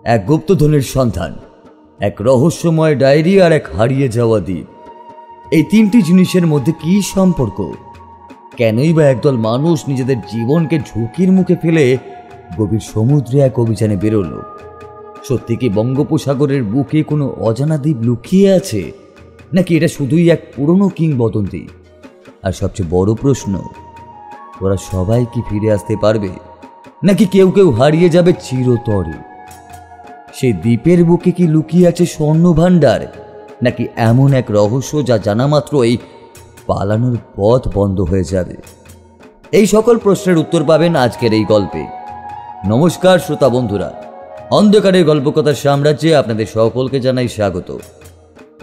এক গুপ্তধনের সন্ধান, এক রহস্যময় ডায়েরি আর এক হারিয়ে যাওয়া দ্বীপ। এই তিনটি জিনিসের মধ্যে কি সম্পর্ক? কেনই বা একদল মানুষ নিজেদের জীবনকে ঝুঁকির মুখে ফেলে গভীর সমুদ্রে এক অভিযানে বেরোলো? সত্যি কি বঙ্গোপসাগরের বুকে কোনো অজানা দ্বীপ লুকিয়ে আছে, নাকি এটা শুধুই এক পুরনো কিংবদন্তি? আর সবচেয়ে বড় প্রশ্ন, ওরা সবাই কি ফিরে আসতে পারবে, নাকি কেউ কেউ হারিয়ে যাবে চিরতরে? সেই দ্বীপের বুকে কি লুকিয়ে আছে স্বর্ণ ভাণ্ডার, নাকি এমন এক রহস্য যা জানা মাত্রই পালানোর পথ বন্ধ হয়ে যাবে? এই সকল প্রশ্নের উত্তর পাবেন আজকের এই গল্পে। নমস্কার শ্রোতা বন্ধুরা, অন্ধকারের গল্পকথার সাম্রাজ্যে আপনাদের সকলকে জানাই স্বাগত।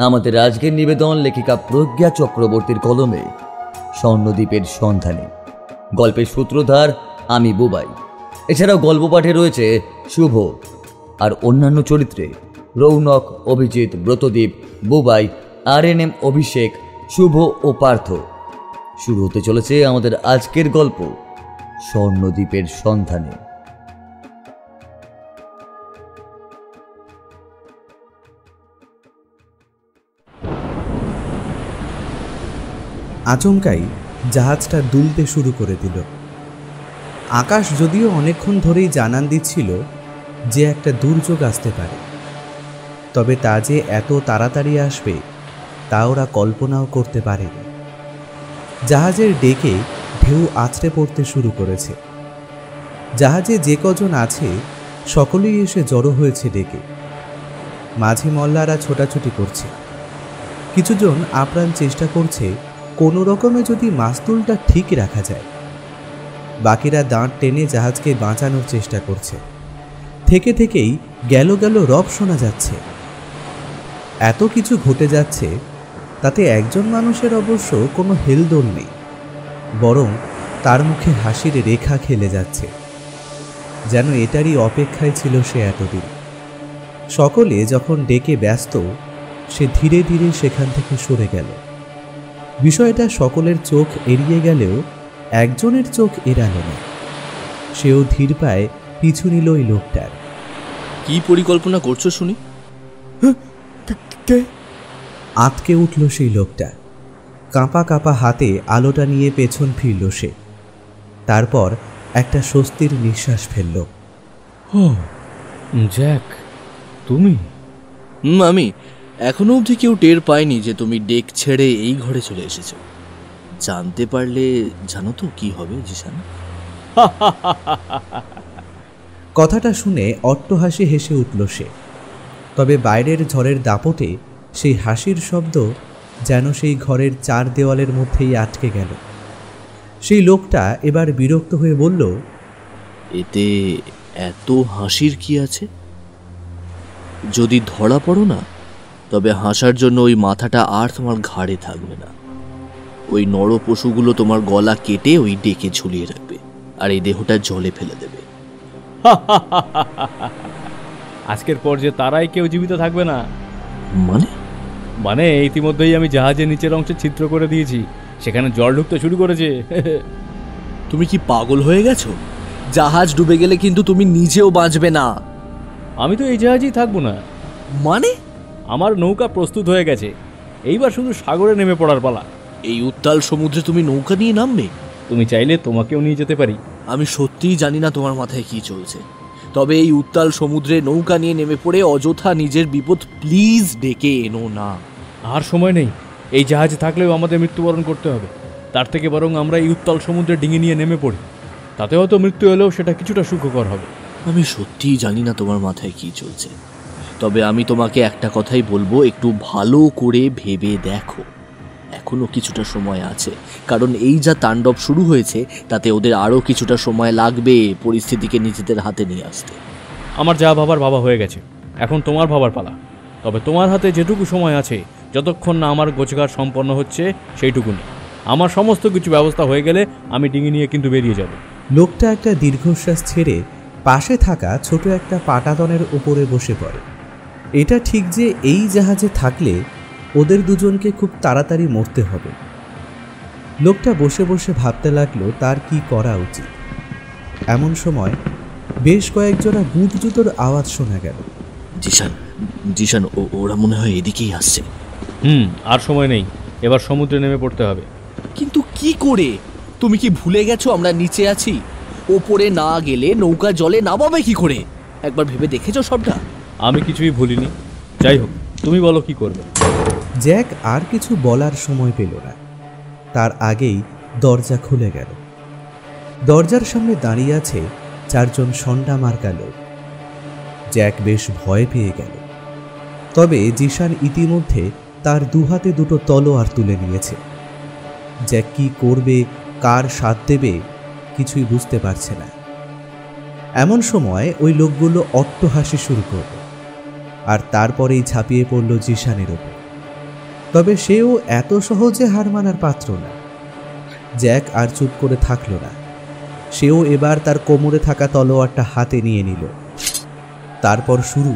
আমাদের আজকের নিবেদন লেখিকা প্রজ্ঞা চক্রবর্তীর কলমে স্বর্ণদ্বীপের সন্ধানে। গল্পের সূত্রধার আমি বুবাই। এছাড়াও গল্প পাঠে রয়েছে শুভ, আর অন্যান্য চরিত্রে রৌনক, অভিজিৎ, ব্রতদীপ, বুবাই, RNM, অভিষেক, শুভ ও পার্থ। শুরু হতে চলেছে আমাদের আজকের গল্প স্বর্ণদ্বীপের সন্ধানে। আচমকাই জাহাজটা দুলতে শুরু করে দিল। আকাশ যদিও অনেকক্ষণ ধরেই জানান দিচ্ছিল যে একটা দুর্যোগ আসতে পারে, তবে তা যে এত তাড়াতাড়ি আসবে তা ওরা কল্পনাও করতে পারেনি। জাহাজের ডেকে ঢেউ আছড়ে পড়তে শুরু করেছে। জাহাজে যে কজন আছে সকলেই এসে জড়ো হয়েছে ডেকে। মাঝি মল্লারা ছোটাছুটি করছে, কিছুজন আপ্রাণ চেষ্টা করছে কোনো রকমে যদি মাস্তুলটা ঠিক রাখা যায়। বাকিরা দাঁত টেনে জাহাজকে বাঁচানোর চেষ্টা করছে। থেকে থেকেই গেল গেল রব শোনা যাচ্ছে। এত কিছু ঘটে যাচ্ছে, তাতে একজন মানুষের অবশ্য কোনো হেলদোল নেই, বরং তার মুখে হাসির রেখা খেলে যাচ্ছে, যেন এটারই অপেক্ষায় ছিল সে এতদিন। সকলে যখন ডেকে ব্যস্ত, সে ধীরে ধীরে সেখান থেকে সরে গেল। বিষয়টা সকলের চোখ এড়িয়ে গেলেও একজনের চোখ এড়ালো না। সেও ধীর পায়ে পিছু নিল ওই লোকটার। কি পরিকল্পনা করছো শুনি? আঁতকে উঠল সেই লোকটা। কাঁপা কাঁপা হাতে আলোটা নিয়ে পেছন ফিরল সে। তারপর একটা স্বস্তির নিঃশ্বাস ফেলল। জ্যাক, তুমি? আমি এখনো অবধি কেউ টের পায়নি যে তুমি ডেক ছেড়ে এই ঘরে চলে এসেছো। জানতে পারলে জানো তো কি হবে জিশান? কথাটা শুনে অট্টহাসি হেসে উঠল সে। তবে বাইরের ঝড়ের দাপটে সেই হাসির শব্দ যেন সেই ঘরের চার দেওয়ালের মধ্যেই আটকে গেল। সেই লোকটা এবার বিরক্ত হয়ে বলল, এতে এত হাসির কি আছে? যদি ধরা পড়ো না, তবে হাসার জন্য ওই মাথাটা আর তোমার ঘাড়ে থাকবে না। ওই নর পশুগুলো তোমার গলা কেটে ওই ডেকে ঝুলিয়ে রাখবে, আর এই দেহটা জলে ফেলে দেবে। আজকের পর যে তারাই কেউ জীবিত থাকবে না। মানে ইতিমধ্যেই আমি জাহাজের নিচের অংশে ছিদ্র করে দিয়েছি, সেখানে জল ঢুকতে শুরু করেছে। তুমি কি পাগল হয়ে গেছো? জাহাজ ডুবে গেলে কিন্তু তুমি নিজেও বাঁচবে না। আমি তো এই জাহাজেই থাকবো না। মানে? আমার নৌকা প্রস্তুত হয়ে গেছে, এইবার শুধু সাগরে নেমে পড়ার পালা। এই উত্তাল সমুদ্রে তুমি নৌকা নিয়ে নামবে? তুমি চাইলে তোমাকেও নিয়ে যেতে পারি। আমি সত্যিই জানি না তোমার মাথায় কি চলছে, তবে এই উত্তাল সমুদ্রে নৌকা নিয়ে নেমে পড়ে অযথা নিজের বিপদ প্লিজ ডেকে এনো না। আর সময় নেই, এই জাহাজে থাকলেও আমাদের মৃত্যুবরণ করতে হবে। তার থেকে বরং আমরা এই উত্তাল সমুদ্রে ডিঙি নিয়ে নেমে পড়ি, তাতে হয়তো মৃত্যু এলেও সেটা কিছুটা সুখকর হবে। আমি সত্যিই জানি না তোমার মাথায় কি চলছে, তবে আমি তোমাকে একটা কথাই বলবো, একটু ভালো করে ভেবে দেখো। এখনো কিছুটা সময় আছে, কারণ এই যা তাণ্ডব শুরু হয়েছে তাতে ওদের আরও কিছুটা সময় লাগবে পরিস্থিতিকে নিজেদের হাতে নিয়ে আসতে। আমার যা ভাবার বাবা হয়ে গেছে, এখন তোমার ভাবার পালা। তবে তোমার হাতে যেটুকু সময় আছে, যতক্ষণ না আমার গোছগাছ সম্পন্ন হচ্ছে সেইটুকুনি। আমার সমস্ত কিছু ব্যবস্থা হয়ে গেলে আমি ডিঙি নিয়ে কিন্তু বেরিয়ে যাব। লোকটা একটা দীর্ঘশ্বাস ছেড়ে পাশে থাকা ছোট একটা পাটাতনের উপরে বসে পড়ে। এটা ঠিক যে এই জাহাজে থাকলে ওদের দুজনকে খুব তাড়াতাড়ি মরতে হবে। লোকটা বসে বসে ভাবতে লাগলো তার কি করা উচিত। এমন সময় বেশ কয়েক জোড়া বুট জুতোর আওয়াজ শোনা গেল। জিশান জিশান ওরা মনে হয় এদিকেই আসছে। আর সময় নেই, এবার সমুদ্রে নেমে পড়তে হবে। কিন্তু কি করে? তুমি কি ভুলে গেছো আমরা নিচে আছি? ওপরে না গেলে নৌকা জলে নামাবে কি করে? একবার ভেবে দেখেছো সবটা? আমি কিছুই ভুলিনি। যাই হোক, তুমি বলো কি করবে। জ্যাক আর কিছু বলার সময় পেল না, তার আগেই দরজা খুলে গেল। দরজার সামনে দাঁড়িয়ে আছে 4 জন সন্ডা মার্কা লোক। জ্যাক বেশ ভয় পেয়ে গেল। তবে জিশান ইতিমধ্যে তার দুহাতে দুটো তলোয়ার তুলে নিয়েছে। জ্যাক কি করবে, কার সাথ দেবে, কিছুই বুঝতে পারছে না। এমন সময় ওই লোকগুলো অট্টহাসি শুরু করল, আর তারপরেই ঝাঁপিয়ে পড়ল জিশানের ওপর। তবে সেও এত সহজে হার মানার পাত্র না। জ্যাক আর চুপ করে থাকল না, সেও এবার তার কোমরে থাকা তলোয়ারটা হাতে নিয়ে নিল। তারপর শুরু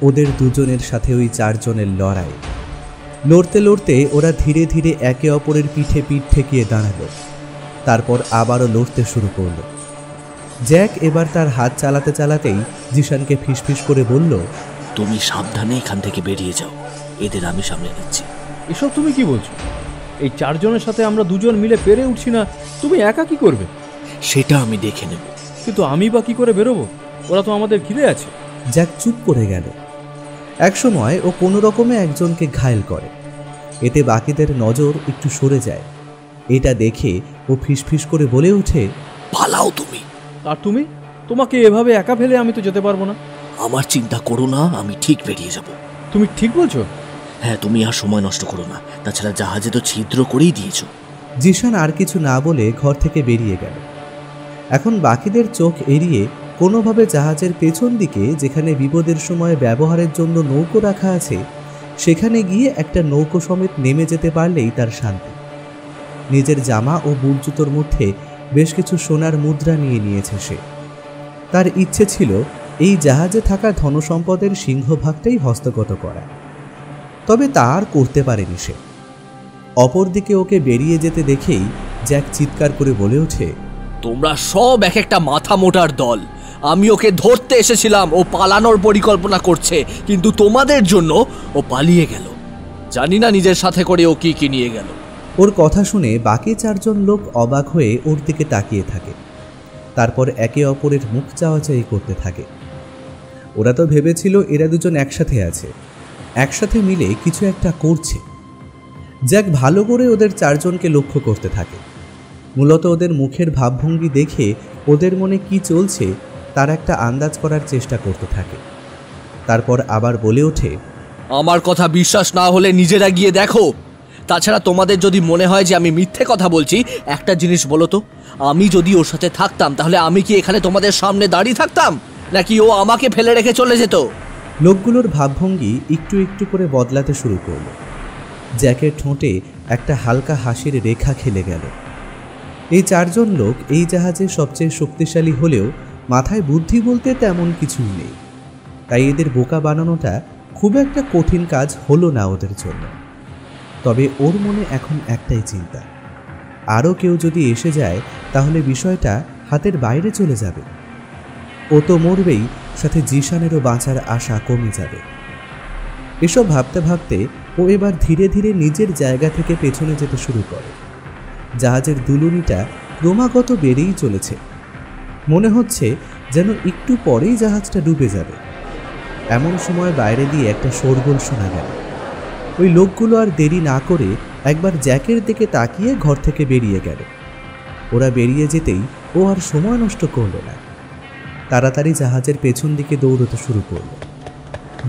ওদের দুজনের সাথে ওই 4 জনের লড়াই। লড়তে লড়তে ওরা ধীরে ধীরে একে অপরের পিঠে পিঠ ঠেকিয়ে দাঁড়ালো। তারপর আবারও লড়তে শুরু করলো। জ্যাক এবার তার হাত চালাতে চালাতেই জিশানকে ফিসফিস করে বলল, তুমি সাবধানে এখান থেকে বেরিয়ে যাও, এদের আমি সামনে নিচ্ছি। এসব তুমি কি বলছো? এই 4 জনের সাথে আমরা 2 জন মিলে পেরে উঠছি না, তুমি একা কি করবে? সেটা আমি দেখে নেব। কিন্তু আমি বা কি করে বেরোবো? ওরা তো আমাদের ঘিরে আছে। জ্যাক চুপ করে গেল। একসময় ও কোনো রকমে একজনকে ঘায়েল করে, এতে বাকিদের নজর একটু সরে যায়। এটা দেখে ও ফিসফিস করে বলে ওঠে, পালাও তুমি। আর তুমি? তোমাকে এভাবে একা ফেলে আমি তো যেতে পারবো না। আমার চিন্তা করো না, আমি ঠিক বেরিয়ে যাব। তুমি ঠিক বলছো? হ্যাঁ, তুমি আর সময় নষ্ট করো না, তাছাড়া জাহাজে তো ছিদ্র করেই দিয়েছো। জিশান আর কিছু না বলে ঘর থেকে বেরিয়ে গেল। এখন বাকিদের চোখ এড়িয়ে কোনোভাবে জাহাজের পেছন দিকে, যেখানে বিপদের সময় ব্যবহারের জন্য নৌকো রাখা আছে, সেখানে গিয়ে একটা নৌকো সমেত নেমে যেতে পারলেই তার শান্তি। নিজের জামা ও বুট জুতোর মধ্যে বেশ কিছু সোনার মুদ্রা নিয়ে নিয়েছে সে। তার ইচ্ছে ছিল এই জাহাজে থাকা ধনসম্পদের সিংহভাগটাই হস্তগত করা, তবে তা আর করতে পারেনি সে। অপরদিকে ওকে বেরিয়ে যেতে দেখেই জ্যাক চিৎকার করে বলে ওঠে, তোমরা সব এক একটা মাথা মোটার দল। আমি ওকে ধরতে এসেছিলাম, ও পালানোর পরিকল্পনা করছে, কিন্তু তোমাদের জন্য ও পালিয়ে গেল। জানি না নিজের সাথে করে ও কি কি নিয়ে গেল। ওর কথা শুনে বাকি 4 জন লোক অবাক হয়ে ওর দিকে তাকিয়ে থাকে। তারপর একে অপরের মুখ চাওয়াচাই করতে থাকে। ওরা তো ভেবেছিল এরা দুজন একসাথে আছে, একসাথে মিলে কিছু একটা করছে। জ্যাক ভালো করে ওদের 4 জনকে লক্ষ্য করতে থাকে। মূলত ওদের মুখের ভাবভঙ্গি দেখে ওদের মনে কি চলছে তার একটা আন্দাজ করার চেষ্টা করতে থাকে। তারপর আবার বলে ওঠে, আমার কথা বিশ্বাস না হলে নিজেরা গিয়ে দেখো। তাছাড়া তোমাদের যদি মনে হয় যে আমি মিথ্যে কথা বলছি, একটা জিনিস বলো তো, আমি যদি ওর সাথে থাকতাম তাহলে আমি কি এখানে তোমাদের সামনে দাঁড়িয়ে থাকতাম, নাকি ও আমাকে ফেলে রেখে চলে যেত? লোকগুলোর ভাবভঙ্গি একটু একটু করে বদলাতে শুরু করল। জ্যাকের ঠোঁটে একটা হালকা হাসির রেখা খেলে গেল। এই 4 জন লোক এই জাহাজে সবচেয়ে শক্তিশালী হলেও মাথায় বুদ্ধি বলতে তেমন কিছুই নেই, তাই এদের বোকা বানানোটা খুব একটা কঠিন কাজ হলো না ওদের জন্য। তবে ওর মনে এখন একটাই চিন্তা, আরও কেউ যদি এসে যায় তাহলে বিষয়টা হাতের বাইরে চলে যাবে। ও তো মরবেই, সাথে জিশানেরও বাঁচার আশা কমে যাবে। এসব ভাবতে ভাবতে ও এবার ধীরে ধীরে নিজের জায়গা থেকে পেছনে যেতে শুরু করে। জাহাজের দুলুনিটা ক্রমাগত বেড়েই চলেছে। মনে হচ্ছে যেন একটু পরেই জাহাজটা ডুবে যাবে। এমন সময় বাইরে দিয়ে একটা শোরগোল শোনা গেল। ওই লোকগুলো আর দেরি না করে একবার জ্যাকের দিকে তাকিয়ে ঘর থেকে বেরিয়ে গেল। ওরা বেরিয়ে যেতেই ও আর সময় নষ্ট করল না, তাড়াতাড়ি জাহাজের পেছন দিকে দৌড়তে শুরু করল।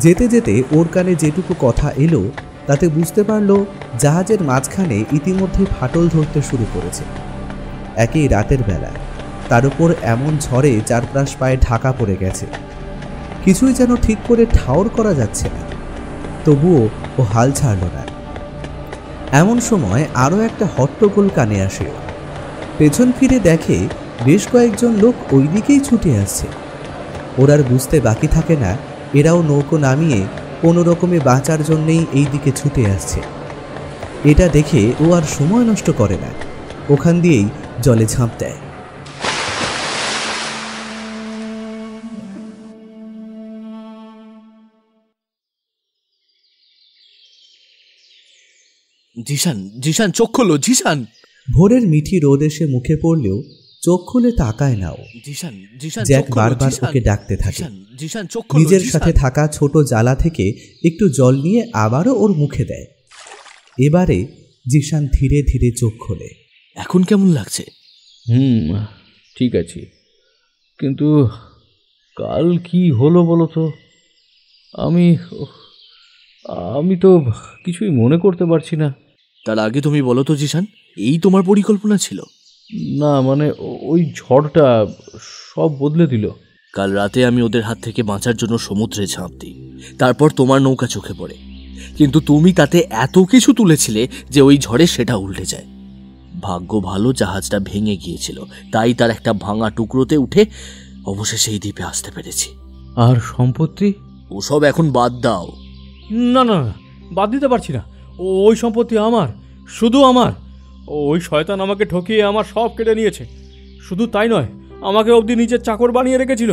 যেতে যেতে ওর কানে যেটুকু কথা এলো তাতে বুঝতে পারল জাহাজের মাঝখানে ইতিমধ্যে ফাটল ধরতে শুরু করেছে। একই রাতের বেলা, তার উপর এমন ঝড়ে চারপাশ পায়ে ঢাকা পড়ে গেছে, কিছুই যেন ঠিক করে ঠাউর করা যাচ্ছে না। তবুও ও হাল ছাড়ল না। এমন সময় আরও একটা হট্টগোল কানে আসে। পেছন ফিরে দেখে বেশ কয়েকজন লোক ওই দিকেই ছুটে আসছে। ওর আর বুঝতে বাকি থাকে না এরাও নৌকো নামিয়ে কোনো রকমে বাঁচার জন্যেই এই দিকে ছুটে আসছে। এটা দেখে ও আর সময় নষ্ট করে না, ওখান দিয়েই জলে ঝাঁপ দেয়। জিশান, জিশান চোখ খোলো, জিশান। ভোরের মিঠি রোদ এসে মুখে পড়লেও চোখ খুলে তাকায় না ও। জিশান, জিশান জ্যাক চোখ খোলো, বারবার জিশান। ওকে ডাকতে থাকে। জিশান, জিশান চোখ খোলো, নিজের জিশান। সাথে থাকা ছোট জ্বালা থেকে একটু জল নিয়ে আবারও ওর মুখে দেয়। এবারে জিশান ধীরে ধীরে চোখ খোলে। এখন কেমন লাগছে? ঠিক আছে, কিন্তু কাল কি হলো বলো তো? আমি তো কিছুই মনে করতে পারছি না। তার আগে তুমি বলো তো জিশান, এই তোমার পরিকল্পনা ছিল? না মানে ওই ঝড়টা সব বদলে দিল। কাল রাতে আমি ওদের হাত থেকে বাঁচার জন্য সমুদ্রে ঝাঁপ দিই, তারপর তোমার নৌকা চোখে পড়ে, কিন্তু তুমি তাতে এত কিছু তুলেছিলে যে ওই ঝড়ে সেটা উল্টে যায়। ভাগ্য ভালো জাহাজটা ভেঙে গিয়েছিল, তাই তার একটা ভাঙা টুকরোতে উঠে অবশেষে এই দ্বীপে আসতে পেরেছি। আর সম্পত্তি? ওসব এখন বাদ দাও। না না না, বাদ দিতে পারছি না। ওই সম্পত্তি আমার, শুধু আমার। ওই শয়তান আমাকে ঠকিয়ে আমার সব কেটে নিয়েছে। শুধু তাই নয়, আমাকে অবধি নিজের চাকর বানিয়ে রেখেছিল।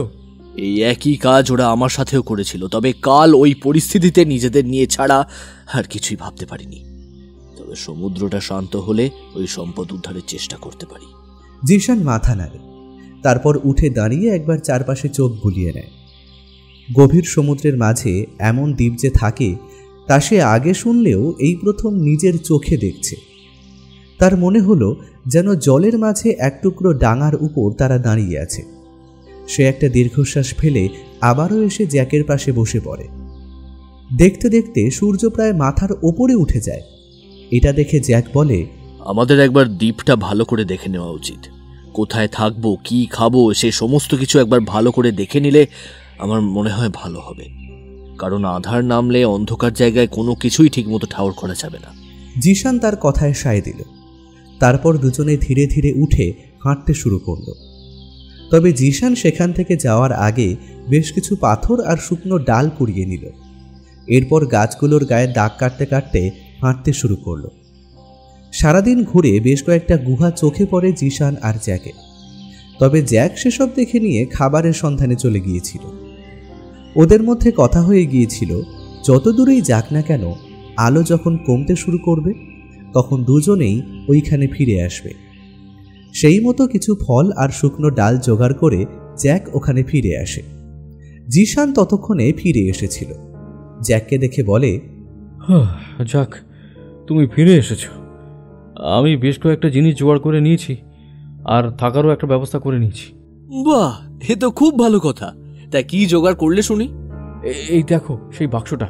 এই একই কাজ ওরা আমার সাথেও করেছিল, তবে কাল ওই পরিস্থিতিতে নিজেদের নিয়ে ছাড়া আর কিছুই ভাবতে পারিনি। তবে সমুদ্রটা শান্ত হলে ওই সম্পদ উদ্ধারের চেষ্টা করতে পারি। জিশান মাথা নাড়ে, তারপর উঠে দাঁড়িয়ে একবার চারপাশে চোখ বুলিয়ে নেয়। গভীর সমুদ্রের মাঝে এমন দ্বীপ যে থাকে তা সে আগে শুনলেও এই প্রথম নিজের চোখে দেখছে। তার মনে হলো যেন জলের মাঝে এক টুকরো ডাঙার উপর তারা দাঁড়িয়ে আছে। সে একটা দীর্ঘশ্বাস ফেলে আবারও এসে জ্যাকের পাশে বসে পড়ে। দেখতে দেখতে সূর্য প্রায় মাথার ওপরে উঠে যায়। এটা দেখে জ্যাক বলে, আমাদের একবার দ্বীপটা ভালো করে দেখে নেওয়া উচিত। কোথায় থাকবো, কি খাবো, সে সমস্ত কিছু একবার ভালো করে দেখে নিলে আমার মনে হয় ভালো হবে। কারণ আধার নামলে অন্ধকার জায়গায় কোনো কিছুই ঠিকমতো ঠাউর করা যাবে না। জিশান তার কথায় সায় দিল। তারপর দুজনে ধীরে ধীরে উঠে হাঁটতে শুরু করল। তবে জিশান সেখান থেকে যাওয়ার আগে বেশ কিছু পাথর আর শুকনো ডাল কুড়িয়ে নিল। এরপর গাছগুলোর গায়ে দাগ কাটতে কাটতে হাঁটতে শুরু করল। সারাদিন ঘুরে বেশ কয়েকটা গুহা চোখে পড়ে জিশান আর জ্যাকে। তবে জ্যাক সেসব দেখে নিয়ে খাবারের সন্ধানে চলে গিয়েছিল। ওদের মধ্যে কথা হয়ে গিয়েছিল যত দূরেই যাক না কেন, আলো যখন কমতে শুরু করবে তখন দুজনেই ওইখানে ফিরে আসবে। সেই মতো কিছু ফল আর শুকনো ডাল জোগাড় করে জ্যাক ওখানে ফিরে আসে। জিশান ততক্ষণে ফিরে এসেছিল। জ্যাককে দেখে বলে, যাক, তুমি ফিরে এসেছো। আমি বেশ কয়েকটা জিনিস জোগাড় করে নিয়েছি, আর থাকারও একটা ব্যবস্থা করে নিয়েছি। বাহ, এ তো খুব ভালো কথা। তা কি জোগাড় করলে শুনি? এই দেখো সেই বাক্সটা,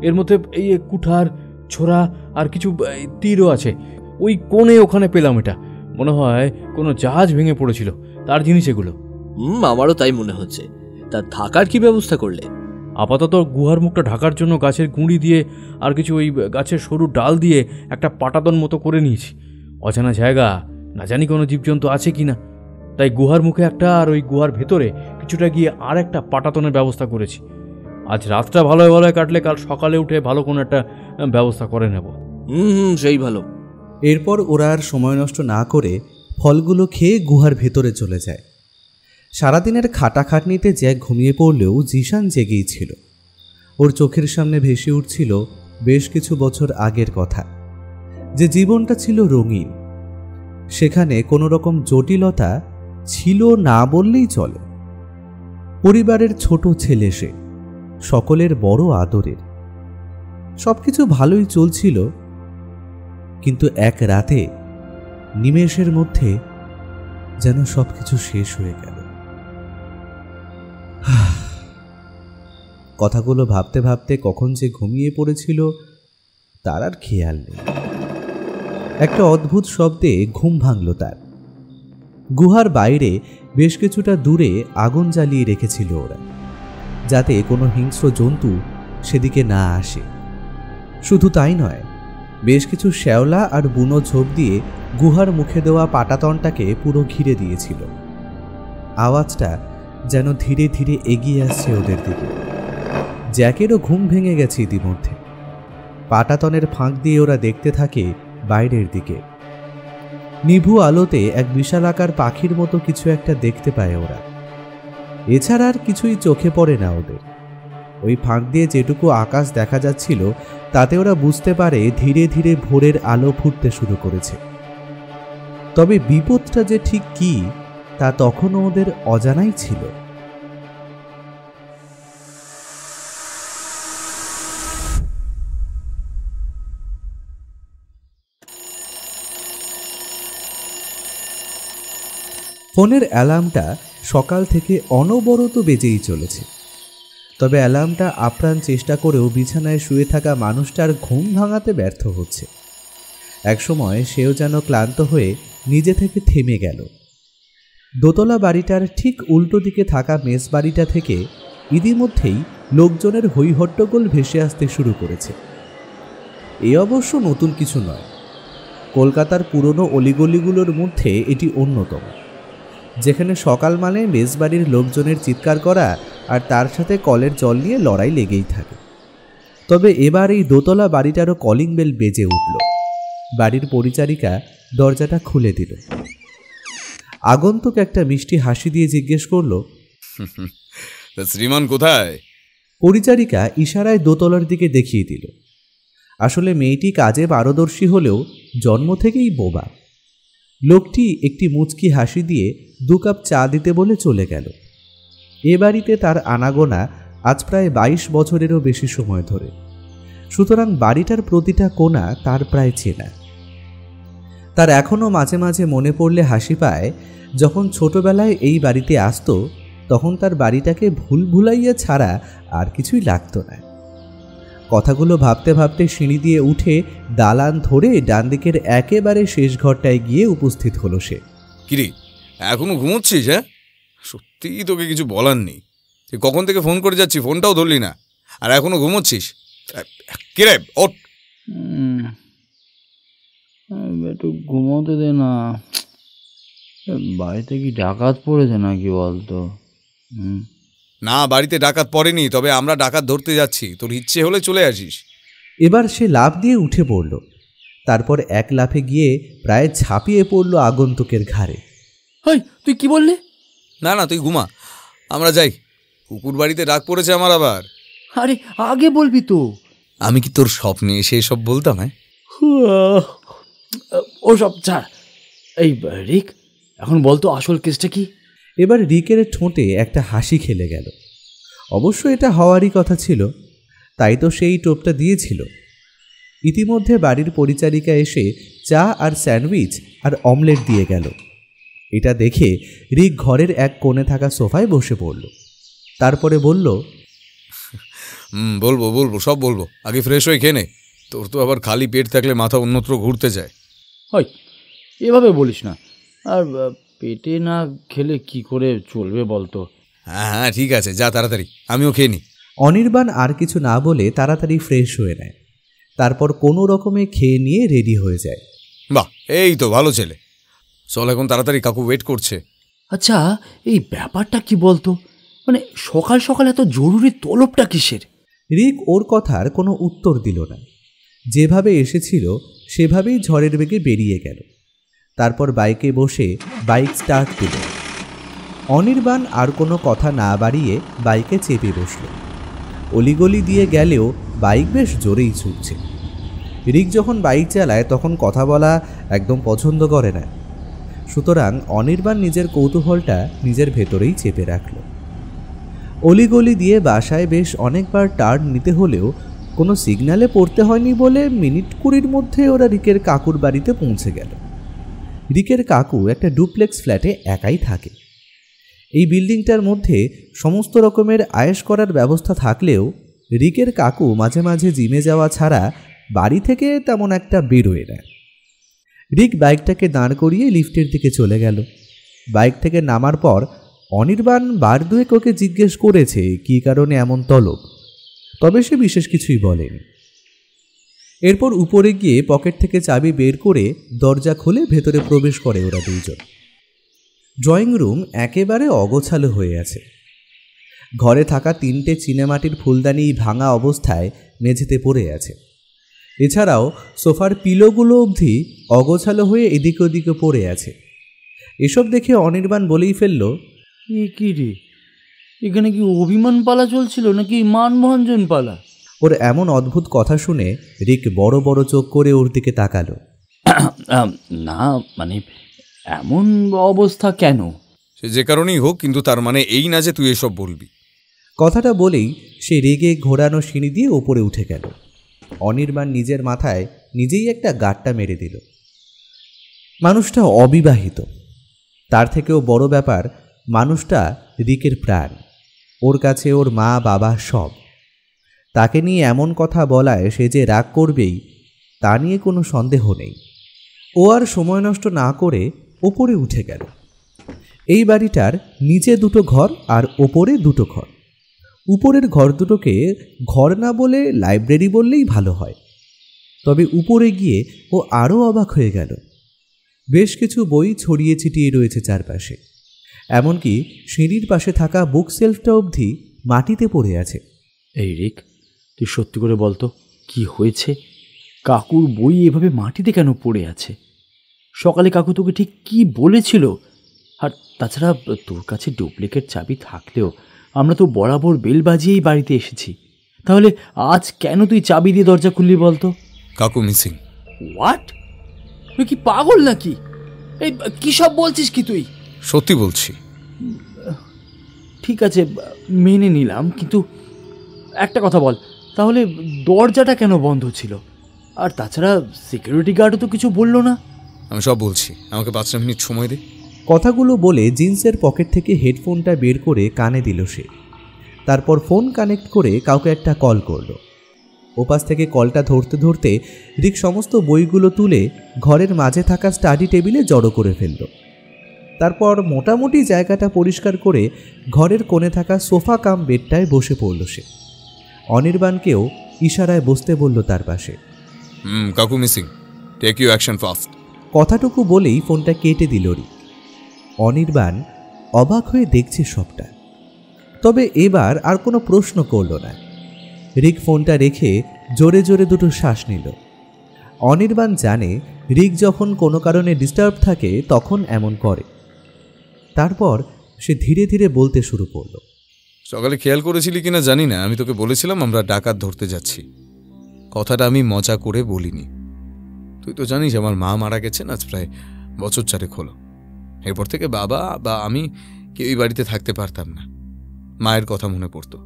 এর মধ্যে এই কুঠার, ছোরা আর কিছু তীরও আছে। ওই কোণে ওখানে পেলাম এটা। মনে হয় কোনো জাহাজ ভেঙে পড়েছিল, তার জিনিস এগুলো। আমারও তাই মনে হচ্ছে। তা থাকার কি ব্যবস্থা করলে? আপাতত গুহার মুখটা ঢাকার জন্য গাছের গুঁড়ি দিয়ে আর কিছু ওই গাছের সরু ডাল দিয়ে একটা পাটাতন মতো করে নিয়েছি। অজানা জায়গা, না জানি কোনো জীবজন্তু আছে কিনা, তাই গুহার মুখে একটা আর ওই গুহার ভেতরে কিছুটা গিয়ে আর একটা পাটাতনের ব্যবস্থা করেছি। আজ রাতটা ভালোয় ভালোয় কাটলে কাল সকালে উঠে ভালো কোনো একটা ব্যবস্থা করে নেব। সেই ভালো। এরপর ওরা আর সময় নষ্ট না করে ফলগুলো খেয়ে গুহার ভেতরে চলে যায়। সারাদিনের খাটাখাটনিতে জ্যাক ঘুমিয়ে পড়লেও জিশান জেগেই ছিল। ওর চোখের সামনে ভেসে উঠছিল বেশ কিছু বছর আগের কথা, যে জীবনটা ছিল রঙিন। সেখানে কোনো রকম জটিলতা ছিল না বললেই চলে। পরিবারের ছোট ছেলে সে, সকলের বড় আদরের। সবকিছু ভালোই চলছিল, কিন্তু এক রাতে নিমেষের মধ্যে যেন সবকিছু শেষ হয়ে গেল। কথাগুলো ভাবতে ভাবতে কখন যে ঘুমিয়ে পড়েছিল তার আর খেয়াল নেই। একটা অদ্ভুত শব্দে ঘুম ভাঙল তার। গুহার বাইরে বেশ কিছুটা দূরে আগুন জ্বালিয়ে রেখেছিল ওরা, যাতে কোনো হিংস্র জন্তু সেদিকে না আসে। শুধু তাই নয়, বেশ কিছু শ্যাওলা আর বুনো ঝোপ দিয়ে গুহার মুখে দেওয়া পাটাতনটাকে পুরো ঘিরে দিয়েছিল। আওয়াজটা যেন ধীরে ধীরে এগিয়ে আসছে ওদের দিকে। জ্যাকেরও ঘুম ভেঙে গেছে ইতিমধ্যে। পাটাতনের ফাঁক দিয়ে ওরা দেখতে থাকে বাইরের দিকে। নিভু আলোতে এক বিশালাকার পাখির মতো কিছু একটা দেখতে পায় ওরা। এছাড়া আর কিছুই চোখে পড়ে না ওদের। ওই ফাঁক দিয়ে যেটুকু আকাশ দেখা যাচ্ছিল তাতে ওরা বুঝতে পারে ধীরে ধীরে ভোরের আলো ফুটতে শুরু করেছে। তবে বিপদটা যে ঠিক কি তা তখনও ওদের অজানাই ছিল। ফোনের অ্যালার্মটা সকাল থেকে অনবরত বেজেই চলেছে। তবে অ্যালার্মটা আপ্রাণ চেষ্টা করেও বিছানায় শুয়ে থাকা মানুষটার ঘুম ভাঙাতে ব্যর্থ হচ্ছে। একসময় সেও যেন ক্লান্ত হয়ে নিজে থেকে থেমে গেল। দোতলা বাড়িটার ঠিক উল্টো দিকে থাকা মেস বাড়িটা থেকে ইতিমধ্যেই লোকজনের হইহট্টগোল ভেসে আসতে শুরু করেছে। এ অবশ্য নতুন কিছু নয়, কলকাতার পুরনো অলিগলিগুলোর মধ্যে এটি অন্যতম, যেখানে সকাল মানে মেজবাড়ির লোকজনের চিৎকার করা আর তার সাথে কলের জল নিয়ে লড়াই লেগেই থাকে। তবে এবার এই দোতলা বাড়িটারও কলিং বেল বেজে উঠল। বাড়ির পরিচারিকা দরজাটা খুলে দিল। আগন্তুক একটা মিষ্টি হাসি দিয়ে জিজ্ঞেস করল, শ্রীমান কোথায়? পরিচারিকা ইশারায় দোতলার দিকে দেখিয়ে দিল। আসলে মেয়েটি কাজে পারদর্শী হলেও জন্ম থেকেই বোবা। লোকটি একটি মুচকি হাসি দিয়ে 2 কাপ চা দিতে বলে চলে গেল। এ বাড়িতে তার আনাগোনা আজ প্রায় 22 বছরেরও বেশি সময় ধরে, সুতরাং বাড়িটার প্রতিটা কোণা তার প্রায় চেনা। তার এখনও মাঝে মাঝে মনে পড়লে হাসি পায়, যখন ছোটবেলায় এই বাড়িতে আসতো তখন তার বাড়িটাকে ভুল ভুলাইয়া ছাড়া আর কিছুই লাগতো না। কথাগুলো ভাবতে ভাবতে সিঁড়ি দিয়ে উঠে দালান ধরে ডান দিকের একেবারে শেষ ঘরটায় গিয়ে উপস্থিত হলো সে। কিরে, এখনো ঘুমোচ্ছিস? হ্যাঁ, সত্যিই তোকে কিছু বলার নেই। তুই কখন থেকে ফোন করে যাচ্ছি, ফোনটাও ধরলি না, আর এখনো ঘুমোচ্ছিস? কিরে ওঠ। একটু ঘুমোতে দে না, বাড়িতে কি ডাকাত পড়েছে নাকি বলতো? না, বাড়িতে ডাকাত পড়েনি, তবে আমরা ডাকাত ধরতে যাচ্ছি, তোর ইচ্ছে হলে চলে আসিস। এবার সে লাফ দিয়ে উঠে পড়ল। তারপর এক লাফে গিয়ে প্রায় ঝাঁপিয়ে পড়ল আগন্তুকের ঘাড়ে। হাই, তুই কি বললি? না না, তুই ঘুমা, আমরা যাই। কুকুর বাড়িতে ডাক পড়েছে আমার আবার। আরে আগে বলবি তো। আমি কি তোর স্বপ্নে এসে সব বলতাম? হ্যাঁ, ও সব ছাড়। এই রিক, এখন বলতো আসল কেসটা কি? এবার রিকের ঠোঁটে একটা হাসি খেলে গেল। অবশ্য এটা হওয়ারই কথা ছিল, তাই তো সেই টোপটা দিয়েছিল। ইতিমধ্যে বাড়ির পরিচারিকা এসে চা আর স্যান্ডউইচ আর অমলেট দিয়ে গেল। এটা দেখে রিক ঘরের এক কোণে থাকা সোফায় বসে পড়ল। তারপরে বলল, বলবো বলবো, সব বলবো, আগে ফ্রেশ হয়ে খেয়ে নে। তোর তো আবার খালি পেট থাকলে মাথা অন্যত্র ঘুরতে যায়। হয়, এভাবে বলিস না। আর পেটে না খেলে কি করে চলবে বলতো? হ্যাঁ হ্যাঁ, ঠিক আছে, যা তাড়াতাড়ি, আমিও খেয়ে নি। অনির্বাণ আর কিছু না বলে তাড়াতাড়ি ফ্রেশ হয়ে নেয়। তারপর কোনো রকমে খেয়ে নিয়ে রেডি হয়ে যায়। বাহ, এই তো ভালো ছেলে। চল এখন তাড়াতাড়ি, কাকু ওয়েট করছে। আচ্ছা, এই ব্যাপারটা কি বলতো? মানে সকাল সকাল এত জরুরি তলবটা কিসের? রিক ওর কথার কোনো উত্তর দিল না। যেভাবে এসেছিল সেভাবেই ঝড়ের বেগে বেরিয়ে গেল। তারপর বাইকে বসে বাইক স্টার্ট দিল। অনির্বাণ আর কোনো কথা না বাড়িয়ে বাইকে চেপে বসল। অলিগলি দিয়ে গেলেও বাইক বেশ জোরেই ছুটছে। রিক যখন বাইক চালায় তখন কথা বলা একদম পছন্দ করে না, সুতরাং অনির্বাণ নিজের কৌতূহলটা নিজের ভেতরেই চেপে রাখল। অলিগলি দিয়ে বাসায় বেশ অনেকবার টার্ন নিতে হলেও কোনো সিগন্যালে পড়তে হয়নি বলে মিনিট 20 মধ্যে ওরা রিকের কাকুর বাড়িতে পৌঁছে গেল। রিকের কাকু একটা ডুপ্লেক্স ফ্ল্যাটে একাই থাকে। এই বিল্ডিংটার মধ্যে সমস্ত রকমের আয়েশ করার ব্যবস্থা থাকলেও রিকের কাকু মাঝে মাঝে জিমে যাওয়া ছাড়া বাড়ি থেকে তেমন একটা বেরোয় না। রিক বাইকটাকে দাঁড় করিয়ে লিফটের দিকে চলে গেল। বাইক থেকে নামার পর অনির্বাণ বার দুয়েক ওকে জিজ্ঞেস করেছে কী কারণে এমন তলব, তবে সে বিশেষ কিছুই বলেনি। এরপর উপরে গিয়ে পকেট থেকে চাবি বের করে দরজা খুলে ভেতরে প্রবেশ করে ওরা দুইজন। ড্রয়িং রুম একেবারে অগোছালো হয়ে আছে। ঘরে থাকা 3টে চীনামাটির ফুলদানি ভাঙা অবস্থায় মেঝেতে পড়ে আছে। এছাড়াও সোফার পিলোগুলো অবধি অগোছালো হয়ে এদিকে ওদিকে পড়ে আছে। এসব দেখে অনির্বাণ বলেই ফেলল, কি রে, এখানে কি অভিমান পালা চলছিল নাকি মানভঞ্জন পালা? ওর এমন অদ্ভুত কথা শুনে রিক বড় বড় চোখ করে ওর দিকে তাকালো। না মানে এমন অবস্থা কেন? সে যে কারণেই হোক, কিন্তু তার মানে এই না যে তুই এসব বলবি। কথাটা বলেই সে রেগে ঘোরানো সিঁড়ি দিয়ে ওপরে উঠে গেল। অনির্বাণ নিজের মাথায় নিজেই একটা গাঁটটা মেরে দিল। মানুষটা অবিবাহিত, তার থেকেও বড় ব্যাপার মানুষটা রিকের প্রাণ। ওর কাছে ওর মা বাবা সব। তাকে নিয়ে এমন কথা বলায় সে যে রাগ করবেই তা নিয়ে কোনো সন্দেহ নেই। ও আর সময় নষ্ট না করে ওপরে উঠে গেল। এই বাড়িটার নিচে দুটো ঘর আর ওপরে দুটো ঘর। উপরের ঘর দুটোকে ঘর না বলে লাইব্রেরি বললেই ভালো হয়। তবে উপরে গিয়ে ও আরও অবাক হয়ে গেল। বেশ কিছু বই ছড়িয়ে ছিটিয়ে রয়েছে চারপাশে, এমনকি সিঁড়ির পাশে থাকা বুক সেলফটা অবধি মাটিতে পড়ে আছে। এই রিক, তুই সত্যি করে বলতো কি হয়েছে? কাকুর বই এভাবে মাটিতে কেন পড়ে আছে? সকালে কাকু তোকে ঠিক কি বলেছিল? আর তাছাড়া তোর কাছে ডুপ্লিকেট চাবি থাকলেও আমরা তো বরাবর বেল বাজিয়েই বাড়িতে এসেছি। তাহলে আজ কেন তুই চাবি দিয়ে দরজা খুললি বলতো? কাকু মিসিং। হোয়াট? তুই কি পাগল নাকি? এই কি সব বলছিস কি তুই? সত্যি বলছি। ঠিক আছে, মেনে নিলাম, কিন্তু একটা কথা বল, তাহলে দরজাটা কেন বন্ধ ছিল? আর তাছাড়া সিকিউরিটি গার্ডও তো কিছু বললো না। আমি সব বলছি, আমাকে 5 মিনিট সময় দে। কথাগুলো বলে জিন্সের পকেট থেকে হেডফোনটা বের করে কানে দিল সে। তারপর ফোন কানেক্ট করে কাউকে একটা কল করলো। ওপাশ থেকে কলটা ধরতে ধরতে রিক সমস্ত বইগুলো তুলে ঘরের মাঝে থাকা স্টাডি টেবিলে জড়ো করে ফেলল। তারপর মোটামুটি জায়গাটা পরিষ্কার করে ঘরের কোণে থাকা সোফা কাম বেডটায় বসে পড়ল সে। অনির্বাণকেও ইশারায় বসতে বলল তার পাশে। কাকু missing, take you action fast. কথাটুকু বলেই ফোনটা কেটে দিল রিক। অনির্বাণ অবাক হয়ে দেখছে সবটা, তবে এবার আর কোনো প্রশ্ন করল না। রিক ফোনটা রেখে জোরে জোরে দুটো শ্বাস নিল। অনির্বাণ জানে রিক যখন কোনো কারণে ডিস্টার্ব থাকে তখন এমন করে। তারপর সে ধীরে ধীরে বলতে শুরু করলো। সকালে খেয়াল করেছিলি কিনা জানি না, আমি তোকে বলেছিলাম আমরা ডাকাত ধরতে যাচ্ছি। কথাটা আমি মজা করে বলিনি। তুই তো জানিস আমার মা মারা গেছেন আজ প্রায় বছর 4 হলো। এরপর থেকে বাবা বা আমি কেউই বাড়িতে থাকতে পারতাম না। মায়ের কথা মনে পড়তো।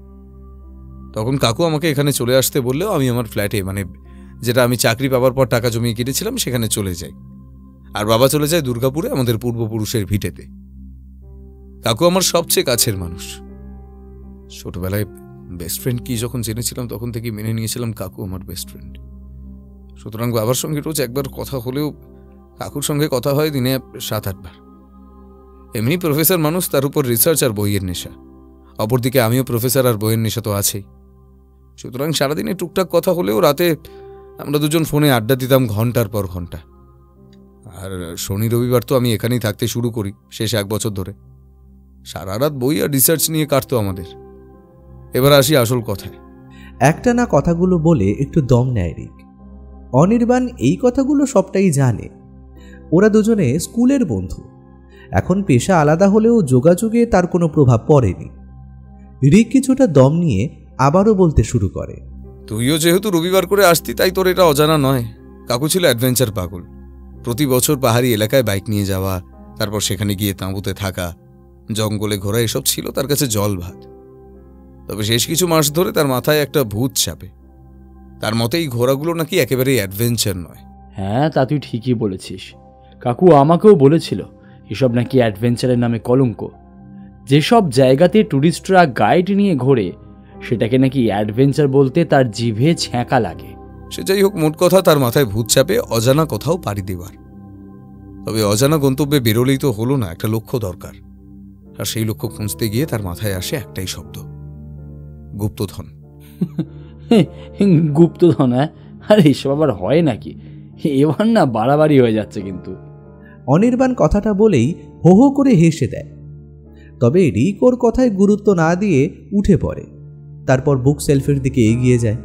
তখন কাকু আমাকে এখানে চলে আসতে বললেও আমি আমার ফ্ল্যাটে, মানে যেটা আমি চাকরি পাওয়ার পর টাকা জমিয়ে কিনেছিলাম, সেখানে চলে যাই। আর বাবা চলে যায় দুর্গাপুরে আমাদের পূর্বপুরুষের ভিটেতে। কাকু আমার সবচেয়ে কাছের মানুষ। ছোটবেলায় বেস্ট ফ্রেন্ড কি যখন জেনেছিলাম তখন থেকেই মেনে নিয়েছিলাম কাকু আমার বেস্ট ফ্রেন্ড। সুতরাং বাবার সঙ্গে রোজ একবার কথা হলেও কাকুর সঙ্গে কথা হয় দিনে 7-8 বার। এমনি প্রফেসর মানুষ, তার উপর রিসার্চ আর বইয়ের নেশা। অপরদিকে আমিও প্রফেসর আর বইয়ের নেশা তো আছেই। সুতরাং সারাদিনে টুকটাক কথা হলেও রাতে আমরা দুজন ফোনে আড্ডা দিতাম ঘন্টার পর ঘন্টা। আর শনি রবিবার তো আমি এখানেই থাকতে শুরু করি শেষ 1 বছর ধরে। সারা রাত বই আর রিসার্চ নিয়ে কাটতো আমাদের। এবার আসি আসল কথায়। একটা না কথাগুলো বলে একটু দম নেয় রিক। অনির্বাণ এই কথাগুলো সবটাই জানে। ওরা দুজনে স্কুলের বন্ধু। এখন পেশা আলাদা হলেও যোগাযোগে তার কোনো প্রভাব পড়েনি। রিক কিছুটা দম নিয়ে আবারও বলতে শুরু করে। তুইও যেহেতু রবিবার করে আসতি তাই তোর এটা অজানা নয়। কাকু ছিল অ্যাডভেঞ্চার পাগল। প্রতি বছর পাহাড়ি এলাকায় বাইক নিয়ে যাওয়া, তারপর সেখানে গিয়ে তাঁবুতে থাকা, জঙ্গলে ঘোরা, এসব ছিল তার কাছে জল ভাত। তবে শেষ কিছু মাস ধরে তার মাথায় একটা ভূত চাপে। তার মতে এই ঘোরাগুলো নাকি একেবারেই অ্যাডভেঞ্চার নয়। হ্যাঁ, তা তুই ঠিকই বলেছিস। কাকু আমাকেও বলেছিল এসব নাকি অ্যাডভেঞ্চারের নামে কলঙ্ক। যেসব জায়গাতে ট্যুরিস্টরা গাইড নিয়ে ঘোরে সেটাকে নাকি অ্যাডভেঞ্চার বলতে তার জিভে ছ্যাঁকা লাগে। সে যাই হোক, মোট কথা তার মাথায় ভূত চাপে অজানা কোথাও পাড়ি দেওয়ার। তবে অজানা গন্তব্যে বেরোলেই তো হলো না, একটা লক্ষ্য দরকার। আর সেই লক্ষ্য খুঁজতে গিয়ে তার মাথায় আসে একটাই শব্দ, গুপ্তধন। গুপ্তধন? হ্যাঁ, আর এইসব আবার হয় নাকি? এবার না বাড়াবাড়ি হয়ে যাচ্ছে কিন্তু। অনির্বাণ কথাটা বলেই হো হো করে হেসে দেয়। তবে রিক ওর কথায় গুরুত্ব না দিয়ে উঠে পড়ে। তারপর বুক সেলফের দিকে এগিয়ে যায়।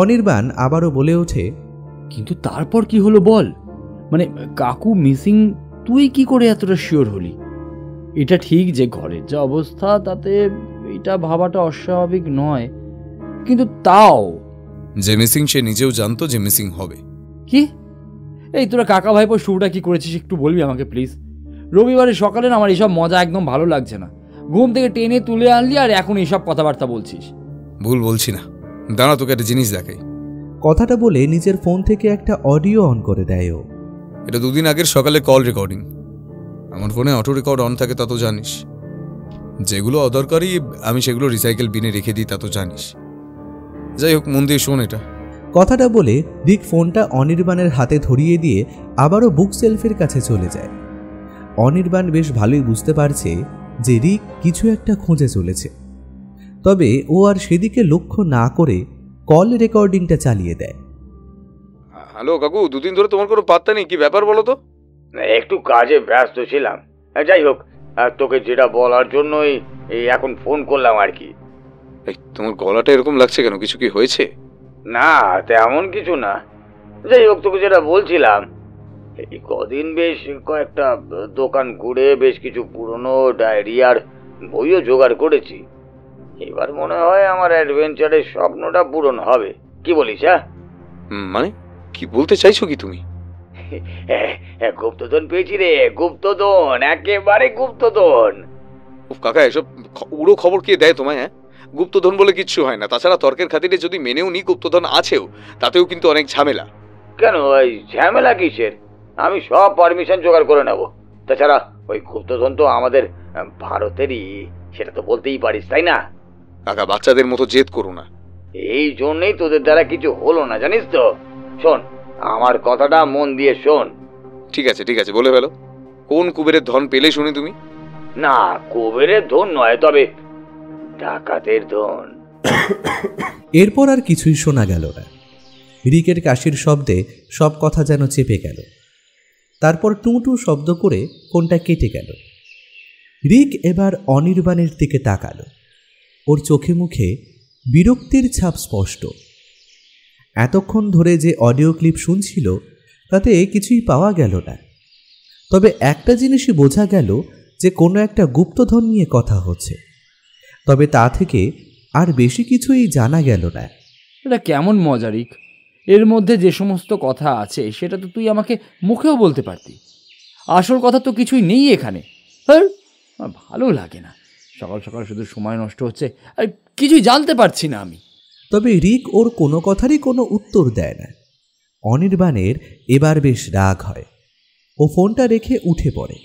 অনির্বাণ আবারও বলে ওঠে, কিন্তু তারপর কি হলো বল? মানে কাকু মিসিং, তুই কি করে এতটা শিওর হলি? এটা ঠিক যে ঘরের যা অবস্থা তাতে এটা ভাবাটা অস্বাভাবিক নয়, কিন্তু তাও যে মিসিং সে নিজেও জানতো যে মিসিং হবে। কি এই তোরা কাকা ভাইপো শুরুটা কি করেছিস একটু বলবি আমাকে প্লিজ? রবিবারের সকালে না আমার এসব মজা একদম ভালো লাগছে না। ঘুম থেকে টেনে তুলে আনলি আর এখন এসব কথাবার্তা বলছিস। ভুল বলছি না, দাঁড়া তোকে একটা জিনিস দেখাই। কথাটা বলে নিজের ফোন থেকে একটা অডিও অন করে দেয় ও। এটা 2 দিন আগের সকালে কল রেকর্ডিং। আমার ফোনে অটো রেকর্ড অন থাকে তা তো জানিস, যেগুলো অদরকারি আমি সেগুলো রিসাইকেল বিনে রেখে দিই তা তো জানিস। যাই হোক, মন দিয়ে শোন এটা। কথাটা বলে রিক ফোনটা অনির্বাণের হাতে ধরিয়ে দিয়ে আবারও বুক সেলফের কাছে চলে যায়। অনির্বাণ বেশ ভালোই বুঝতে পারছে যে রিক কিছু একটা খুঁজে চলেছে, তবে ও আর সেদিকে লক্ষ্য না করে কল রেকর্ডিংটা চালিয়ে দেয়। হ্যালো কাকু, 2 দিন ধরে তোমার কোনো পাত্তা নেই, কি ব্যাপার বলো তো? একটু কাজে ব্যস্ত ছিলাম। যাই হোক, তোকে যেটা বলার জন্যই এখন ফোন করলাম আর কি। তোমার গলাটা এরকম লাগছে কেন? কিছু কি হয়েছে? না, তেমন কিছু না। যাই হোক, তোকে যেটা বলছিলাম, এই কদিন বেশ কয়েকটা দোকান ঘুরে বেশ কিছু পুরনো ডায়েরি আর বইও জোগাড় করেছি। এবার মনে হয় আমার অ্যাডভেঞ্চারের স্বপ্নটা পূরণ হবে। কি বলিস? হ্যাঁ, মানে কি বলতে চাইছো কি তুমি? গুপ্তধন পেয়েছি রে, গুপ্তধন, একেবারে গুপ্তধন। কাকা, এসব উড়ো খবর কে দেয় তোমায়? হ্যাঁ, গুপ্তধন বলে কিচ্ছু হয় না। তাছাড়া তর্কের খাতিরে যদি মেনেও নি গুপ্তধন আছেও, তাতেও কিন্তু অনেক ঝামেলা। কেন, ওই ঝামেলা কিসের? আমি সব পারমিশন জোগাড় করে নেব। তাছাড়া ওই গুপ্তধন তো আমাদের ভারতেরই, সেটা তো বলতেই পারিস, তাই না? কাকা, বাচ্চাদের মতো জেদ করো না। এই জন্যই তোদের দ্বারা কিছু হলো না, জানিস তো। শোন, আমার কথাটা মন দিয়ে শোন। ঠিক আছে ঠিক আছে, বলে ফেলো। কোন কুবেরের ধন পেলে শুনি তুমি? না, কুবেরের ধন নয়, তবে ডাকাতের ধন। এরপর আর কিছুই শোনা গেল না। রিকের কাশির শব্দে সব কথা যেন চেপে গেল। তারপর টুঁটু শব্দ করে ফোনটা কেটে গেল। রিক এবার অনির্বাণের দিকে তাকালো। ওর চোখে মুখে বিরক্তির ছাপ স্পষ্ট। এতক্ষণ ধরে যে অডিও ক্লিপ শুনছিল তাতে কিছুই পাওয়া গেল না, তবে একটা জিনিসই বোঝা গেল যে কোনো একটা গুপ্তধন নিয়ে কথা হচ্ছে, তবে তা থেকে আর বেশি কিছুই জানা গেল না। এটা কেমন মজা রিক? এর মধ্যে যে সমস্ত কথা আছে সেটা তো তুই আমাকে মুখেও বলতে পারতি। আসল কথা তো কিছুই নেই এখানে। আমার ভালো লাগে না, সকাল সকাল শুধু সময় নষ্ট হচ্ছে আর কিছুই জানতে পারছি না আমি। তবে রিক ওর কোনো কথারই কোনো উত্তর দেয় না। অনির্বাণের এবার বেশ রাগ হয়। ও ফোনটা রেখে উঠে পড়ে।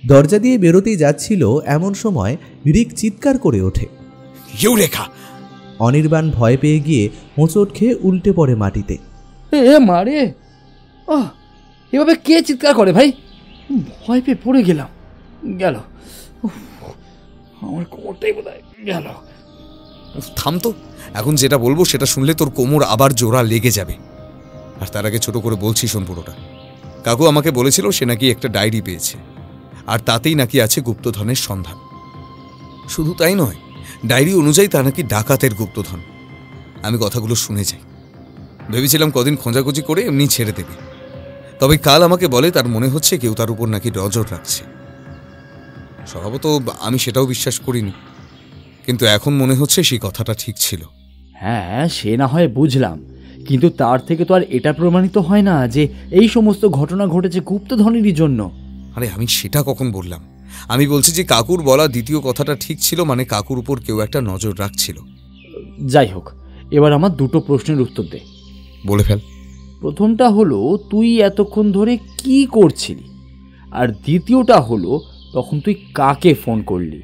দরজা দিয়ে বেরোতেই যাচ্ছিল এমন সময় রিক চিৎকার করে ওঠে, ইউরেকা! অনির্বাণ ভয় পেয়ে গিয়ে হোঁচট খেয়ে উল্টে পড়ে মাটিতে। এ মারে! এভাবে কে চিৎকার করে ভাই? ভয় পেয়ে পড়ে গেলাম। গেল আমার কোমরটাই বোধহয় গেল। থাম তো, এখন যেটা বলবো সেটা শুনলে তোর কোমর আবার জোড়া লেগে যাবে। আর তার আগে ছোট করে বলছি শোন পুরোটা। কাকু আমাকে বলেছিল সে নাকি একটা ডায়েরি পেয়েছে, আর তাতেই নাকি আছে গুপ্তধনের সন্ধান। শুধু তাই নয়, ডায়েরি অনুযায়ী তা নাকি ডাকাতের গুপ্তধন। আমি কথাগুলো শুনে যাই, ভেবেছিলাম কদিন খোঁজাখুঁজি করে এমনি ছেড়ে দেবে। তবে কাল আমাকে বলে তার মনে হচ্ছে কেউ তার উপর নাকি নজর রাখছে। স্বভাবত আমি সেটাও বিশ্বাস করিনি, কিন্তু এখন মনে হচ্ছে সেই কথাটা ঠিক ছিল। হ্যাঁ, সে না হয় বুঝলাম, কিন্তু তার থেকে তো আর এটা প্রমাণিত হয় না যে এই সমস্ত ঘটনা ঘটেছে গুপ্তধনেরই জন্য। আরে আমি সেটা কখন বললাম? আমি বলছি যে কাকুর বলা দ্বিতীয় কথাটা ঠিক ছিল, মানে কাকুর উপর কেউ একটা নজর রাখছিল। যাই হোক, এবার আমার দুটো প্রশ্নের উত্তর দে। বলে ফেল। প্রথমটা হলো তুই এতক্ষণ ধরে কি করছিলি, আর দ্বিতীয়টা হলো তখন তুই কাকে ফোন করলি?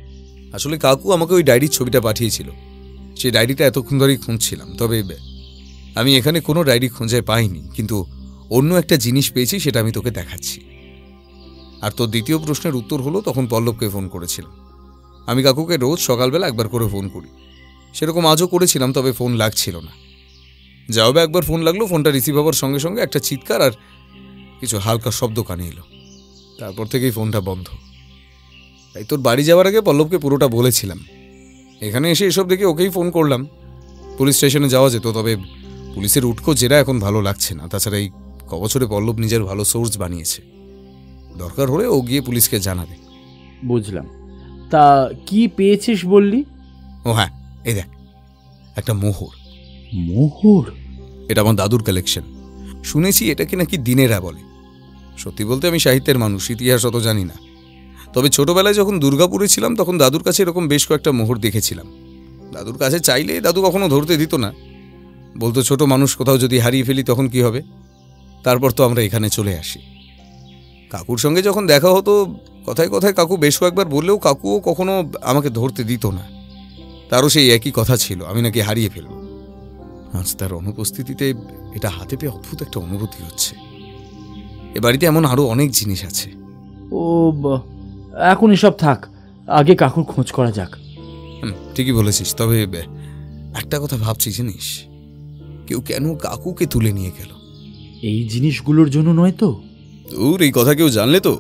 আসলে কাকু আমাকে ওই ডায়েরির ছবিটা পাঠিয়েছিল, সেই ডায়েরিটা এতক্ষণ ধরেই খুঁজছিলাম। তবে আমি এখানে কোনো ডায়েরি খুঁজে পাইনি, কিন্তু অন্য একটা জিনিস পেয়েছি, সেটা আমি তোকে দেখাচ্ছি। আর তোর দ্বিতীয় প্রশ্নের উত্তর হলো তখন পল্লবকে ফোন করেছিলাম। আমি কাকুকে রোজ সকালবেলা একবার করে ফোন করি, সেরকম আজও করেছিলাম, তবে ফোন লাগছিল না। যাওবে একবার ফোন লাগলো, ফোনটা রিসিভ হওয়ার সঙ্গে সঙ্গে একটা চিৎকার আর কিছু হালকা শব্দ কানে এলো। তারপর থেকেই ফোনটা বন্ধ। তাই তোর বাড়ি যাওয়ার আগে পল্লবকে পুরোটা বলেছিলাম। এখানে এসে এসব দেখে ওকেই ফোন করলাম। পুলিশ স্টেশনে যাওয়া যেত, তবে পুলিশের উটকো জেরা এখন ভালো লাগছে না। তাছাড়া এই কবছরে পল্লব নিজের ভালো সোর্স বানিয়েছে, দরকার হলে ও গিয়ে পুলিশকে জানাবে। বুঝলাম। তা কি পেয়েছিস বললি? ও হ্যাঁ, এই দেখ, একটা মোহর। মোহর? এটা আমার দাদুর কালেকশন। শুনেছি এটাকে নাকি দিনেরা বলে। সত্যি বলতে আমি সাহিত্যের মানুষ, ইতিহাস অত জানি না। তবে ছোটবেলায় যখন দুর্গাপুরে ছিলাম তখন দাদুর কাছে এরকম বেশ কয়েকটা মোহর দেখেছিলাম। দাদুর কাছে চাইলে দাদু কখনো ধরতে দিত না, বলতো ছোট মানুষ, কোথাও যদি হারিয়ে ফেলি তখন কি হবে। তারপর তো আমরা এখানে চলে আসি। কাকুর সঙ্গে যখন দেখা হতো, কথায় কথায় কাকু বেশ কয়েকবার বললেও কাকুও কখনো আমাকে ধরতে দিত না। তারও সেই একই কথা ছিল, আমি নাকি হারিয়ে ফেলব। আজ তার অনুপস্থিতিতে এটা হাতে পেয়ে অদ্ভুত একটা অনুভূতি হচ্ছে। এ বাড়িতে এমন আরো অনেক জিনিস আছে। ও এখন এসব থাক, আগে কাকুর খোঁজ করা যাক। ঠিকই বলেছিস। তবে একটা কথা ভাবছি, জানিস, কেউ কেন কাকুকে তুলে নিয়ে গেল? এই জিনিসগুলোর জন্য নয় তো? তোর এই কথা কেউ জানলে তো?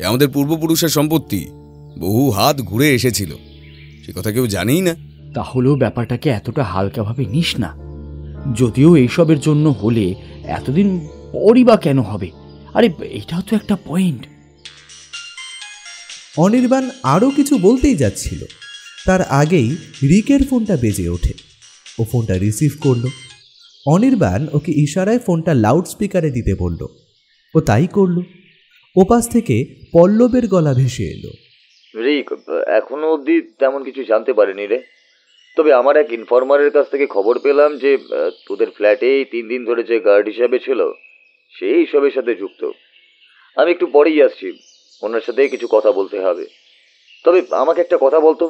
এ আমাদের পূর্বপুরুষের সম্পত্তি, বহু হাত ঘুরে এসেছিল, সে কথা কেউ জানেই না। তাহলেও ব্যাপারটাকে এতটা হালকাভাবে নিস না। যদিও এইসবের জন্য হলে এতদিন পরই বা কেন হবে? আরে এটাও তো একটা পয়েন্ট। অনির্বাণ আরও কিছু বলতেই যাচ্ছিল, তার আগেই রিকের ফোনটা বেজে ওঠে। ও ফোনটা রিসিভ করলো। অনির্বাণ ওকে ইশারায় ফোনটা লাউড স্পিকারে দিতে বলল। ও তাই করল। ওপাশ থেকে পল্লবের গলা ভেসে এলো। রিক, এখনো অবধি তেমন কিছু জানতে পারিনি রে। তবে আমার এক ইনফরমারের কাছ থেকে খবর পেলাম যে তোদের ফ্ল্যাটেই 3 দিন ধরে যে গার্ড হিসাবে ছিল সেই সবের সাথে যুক্ত। আমি একটু পরেই আসছি, ওনার সাথে কিছু কথা বলতে হবে। তবে আমাকে একটা কথা বলতো,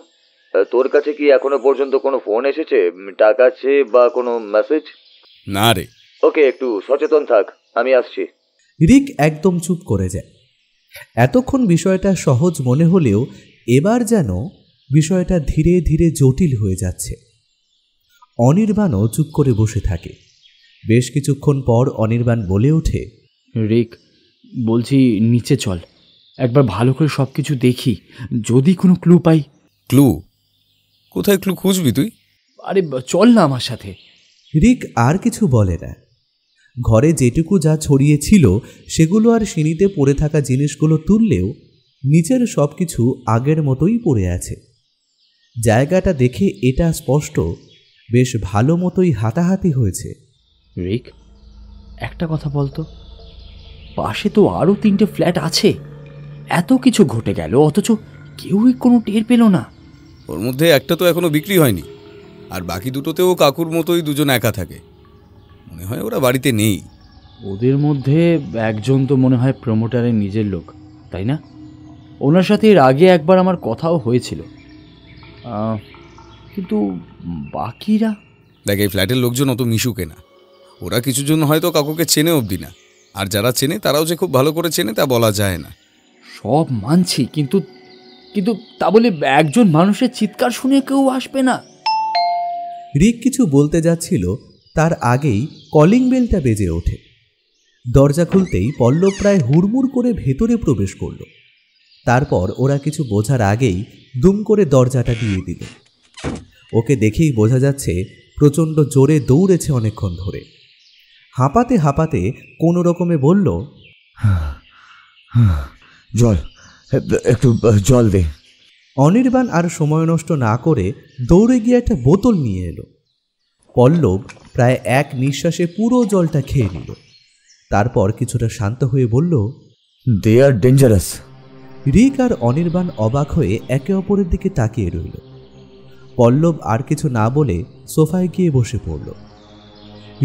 তোর কাছে কি এখনো পর্যন্ত কোনো ফোন এসেছে, টাকা আছে বা কোনো মেসেজ? না রে। ওকে, একটু সচেতন থাক, আমি আসছি। রিক একদম চুপ করে যায়। এতক্ষণ বিষয়টা সহজ মনে হলেও এবার যেন বিষয়টা ধীরে ধীরে জটিল হয়ে যাচ্ছে। অনির্বাণও চুপ করে বসে থাকে। বেশ কিছুক্ষণ পর অনির্বাণ বলে ওঠে, রিক, বলছি নিচে চল, একবার ভালো করে সব কিছু দেখি, যদি কোনো ক্লু পাই। ক্লু? কোথায় ক্লু খুঁজবি তুই? আরে চল না আমার সাথে। রিক আর কিছু বলে না। ঘরে যেটুকু যা ছড়িয়ে ছিল সেগুলো আর সিঁড়িতে পড়ে থাকা জিনিসগুলো তুললেও নিচের সব কিছু আগের মতোই পড়ে আছে। জায়গাটা দেখে এটা স্পষ্ট, বেশ ভালো মতোই হাতাহাতি হয়েছে। রিক, একটা কথা বলতো, পাশে তো আরও 3টে ফ্ল্যাট আছে। এত কিছু ঘটে গেল অথচ কেউই কোনো টের পেল না। ওর মধ্যে একটা তো এখনো বিক্রি হয়নি, আর বাকি দুটোতেও কাকুর মতোই দুজন একা থাকে। মনে হয় ওরা বাড়িতে নেই। ওদের মধ্যে একজন তো মনে হয় প্রমোটারের নিজের লোক, তাই না? ওনার সাথে এর আগে একবার আমার কথাও হয়েছিল, কিন্তু বাকিরা? দেখ, এই ফ্ল্যাটের লোকজন অত মিশুকে না। ওরা কিছুজন হয়তো কাকুকে চেনে অবধি না, আর যারা চেনে তারাও যে খুব ভালো করে চেনে তা বলা যায় না। সব মানছি, কিন্তু কিন্তু তা বলে একজন মানুষের চিৎকার শুনে কেউ আসবে না? রিক কিছু বলতে যাচ্ছিল, তার আগেই কলিং বেলটা বেজে ওঠে। দরজা খুলতেই পল্লব প্রায় হুড়মুড় করে ভেতরে প্রবেশ করল। তারপর ওরা কিছু বোঝার আগেই দুম করে দরজাটা দিয়ে দিল। ওকে দেখেই বোঝা যাচ্ছে প্রচণ্ড জোরে দৌড়েছে অনেকক্ষণ ধরে। হাঁপাতে হাঁপাতে কোনো রকমে বলল, জল, একটু জল দে। অনির্বাণ আর সময় নষ্ট না করে দৌড়ে গিয়ে একটা বোতল নিয়ে এলো। পল্লব প্রায় এক নিঃশ্বাসে পুরো জলটা খেয়ে নিল। তারপর কিছুটা শান্ত হয়ে বলল, দে আর ডেঞ্জারাস। রিক আর অনির্বাণ অবাক হয়ে একে অপরের দিকে তাকিয়ে রইল। পল্লব আর কিছু না বলে সোফায় গিয়ে বসে পড়ল।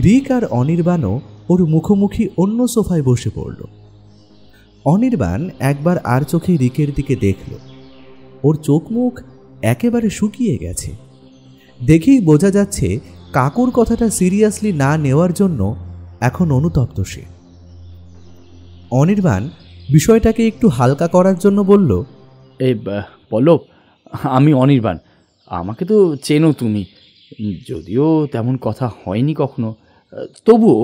রিক আর অনির্বাণও ওর মুখোমুখি অন্য সোফায় বসে পড়ল। অনির্বাণ একবার আর চোখে রিকের দিকে দেখল। ওর চোখ মুখ একেবারে শুকিয়ে গেছে। দেখেই বোঝা যাচ্ছে কাকুর কথাটা সিরিয়াসলি না নেওয়ার জন্য এখন অনুতপ্ত সে। অনির্বাণ বিষয়টাকে একটু হালকা করার জন্য বলল, এই পল্লব, আমি অনির্বাণ, আমাকে তো চেনো তুমি, যদিও তেমন কথা হয়নি কখনো, তবুও।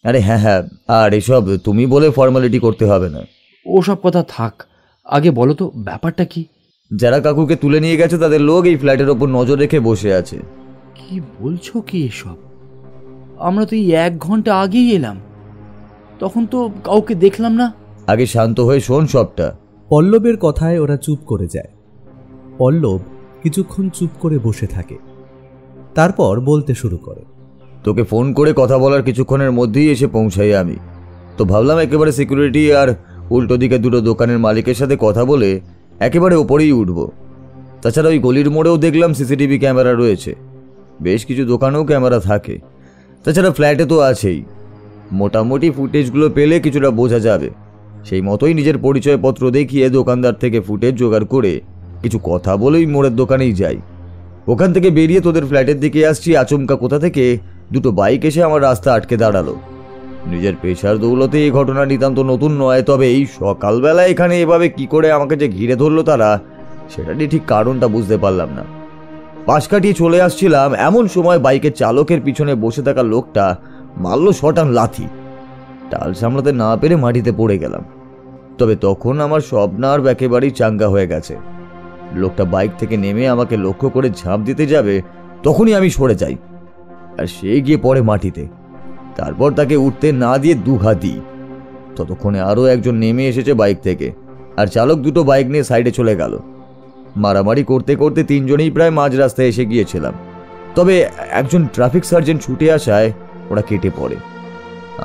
আরে হ্যাঁ হ্যাঁ, আর এসব তুমি বলে ফর্মালিটি করতে হবে না। ওসব কথা থাক, আগে বলো তো ব্যাপারটা কি? যারা কাকুকে তুলে নিয়ে গেছে তাদের লোক এই ফ্ল্যাটের ওপর নজর রেখে বসে আছে। কি বলছো কি এসব? আমরা তো এই 1 ঘন্টা আগেই এলাম, তখন তো কাউকে দেখলাম না। আগে শান্ত হয়ে শোন সবটা, পল্লবের কথায় ওরা চুপ করে যায়। পল্লব কিছুক্ষণ চুপ করে বসে থাকে, তারপর বলতে শুরু করে। তোকে ফোন করে কথা বলার কিছুক্ষণের মধ্যেই এসে পৌঁছাই আমি। তো ভাবলাম একেবারে সিকিউরিটি আর উল্টো দিকে দুটো দোকানের মালিকের সাথে কথা বলে একেবারে ওপরেই উঠব। তাছাড়া ওই গলির মোড়েও দেখলাম সিসিটিভি ক্যামেরা রয়েছে, বেশ কিছু দোকানেও ক্যামেরা থাকে, তাছাড়া ফ্ল্যাটে তো আছেই। মোটামুটি ফুটেজগুলো পেলে কিছুটা বোঝা যাবে। সেই মতোই নিজের পরিচয়পত্র দেখিয়ে দোকানদার থেকে ফুটেজ জোগাড় করে কিছু কথা বলেই মোড়ের দোকানেই যাই। ওখান থেকে বেরিয়ে তোদের ফ্ল্যাটের দিকে আসছি, আচমকা কোথা থেকে দুটো বাইক এসে আমার রাস্তা আটকে দাঁড়ালো। নিজের পেশার দৌলতে এই ঘটনা নিতান্ত নতুন নয়, তবে এই সকালবেলা এখানে এভাবে কি করে আমাকে যে ঘিরে ধরলো তারা, সেটা নিয়ে ঠিক কারণটা বুঝতে পারলাম না। পাশ কাটিয়ে চলে আসছিলাম, এমন সময় বাইকের চালকের পিছনে বসে থাকা লোকটা মারল শটান লাথি। টাল সামলাতে না পেরে মাটিতে পড়ে গেলাম। তবে তখন আমার সব নার্ভ একেবারেই চাঙ্গা হয়ে গেছে। লোকটা বাইক থেকে নেমে আমাকে লক্ষ্য করে ঝাঁপ দিতে যাবে, তখনই আমি সরে যাই আর সে গিয়ে পড়ে মাটিতে। তারপর তাকে উঠতে না দিয়ে দুঘাত দিই। ততক্ষণে আরও একজন নেমে এসেছে বাইক থেকে, আর চালক দুটো বাইক নিয়ে সাইডে চলে গেল। মারামারি করতে করতে তিনজনেই প্রায় মাঝ রাস্তায় এসে গিয়েছিলাম। তবে একজন ট্রাফিক সার্জেন্ট ছুটে আসায় ওরা কেটে পড়ে।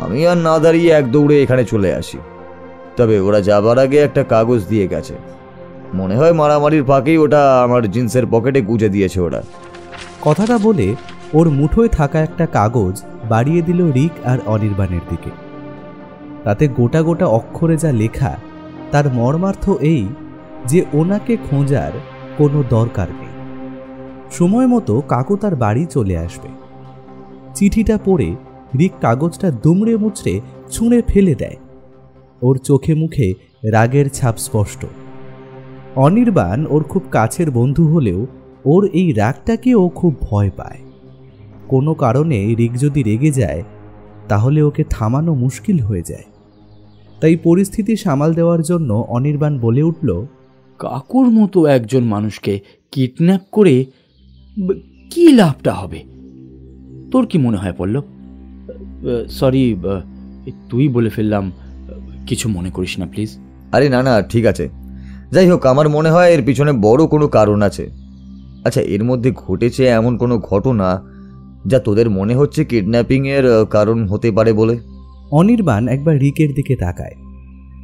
আমি আর না দাঁড়িয়ে এক দৌড়ে এখানে চলে আসি। তবে ওরা যাবার আগে একটা কাগজ দিয়ে গেছে, মনে হয় মারামারির ফাঁকেই ওটা আমার জিন্সের পকেটে গুঁজে দিয়েছে ওরা। কথাটা বলে ওর মুঠোয় থাকা একটা কাগজ বাড়িয়ে দিল রিক আর অনির্বাণের দিকে। তাতে গোটা গোটা অক্ষরে যা লেখা, তার মর্মার্থ এই যে ওনাকে খোঁজার কোনো দরকার নেই, সময় মতো কাকু তার বাড়ি চলে আসবে। চিঠিটা পড়ে রিক কাগজটা দুমড়ে মুচড়ে ছুঁড়ে ফেলে দেয়। ওর চোখে মুখে রাগের ছাপ স্পষ্ট। অনির্বাণ ওর খুব কাছের বন্ধু হলেও ওর এই রাগটাকে ও খুব ভয় পায়। কোনো কারণে রিক যদি রেগে যায় তাহলে ওকে থামানো মুশকিল হয়ে যায়। তাই পরিস্থিতি সামাল দেওয়ার জন্য অনির্বাণ বলে উঠল, কাকুর মতো একজন মানুষকে কিডন্যাপ করে কি লাভটা হবে? তোর কি মনে হয় পল্লব? সরি, তুই বলে ফেললাম, কিছু মনে করিস না প্লিজ। আরে না না, ঠিক আছে। যাই হোক, আমার মনে হয় এর পিছনে বড় কোনো কারণ আছে। আচ্ছা, এর মধ্যে ঘটেছে এমন কোনো ঘটনা যা তোদের মনে হচ্ছে কিডন্যাপিংয়ের কারণ হতে পারে বলে? অনির্বাণ একবার রিকের দিকে তাকায়,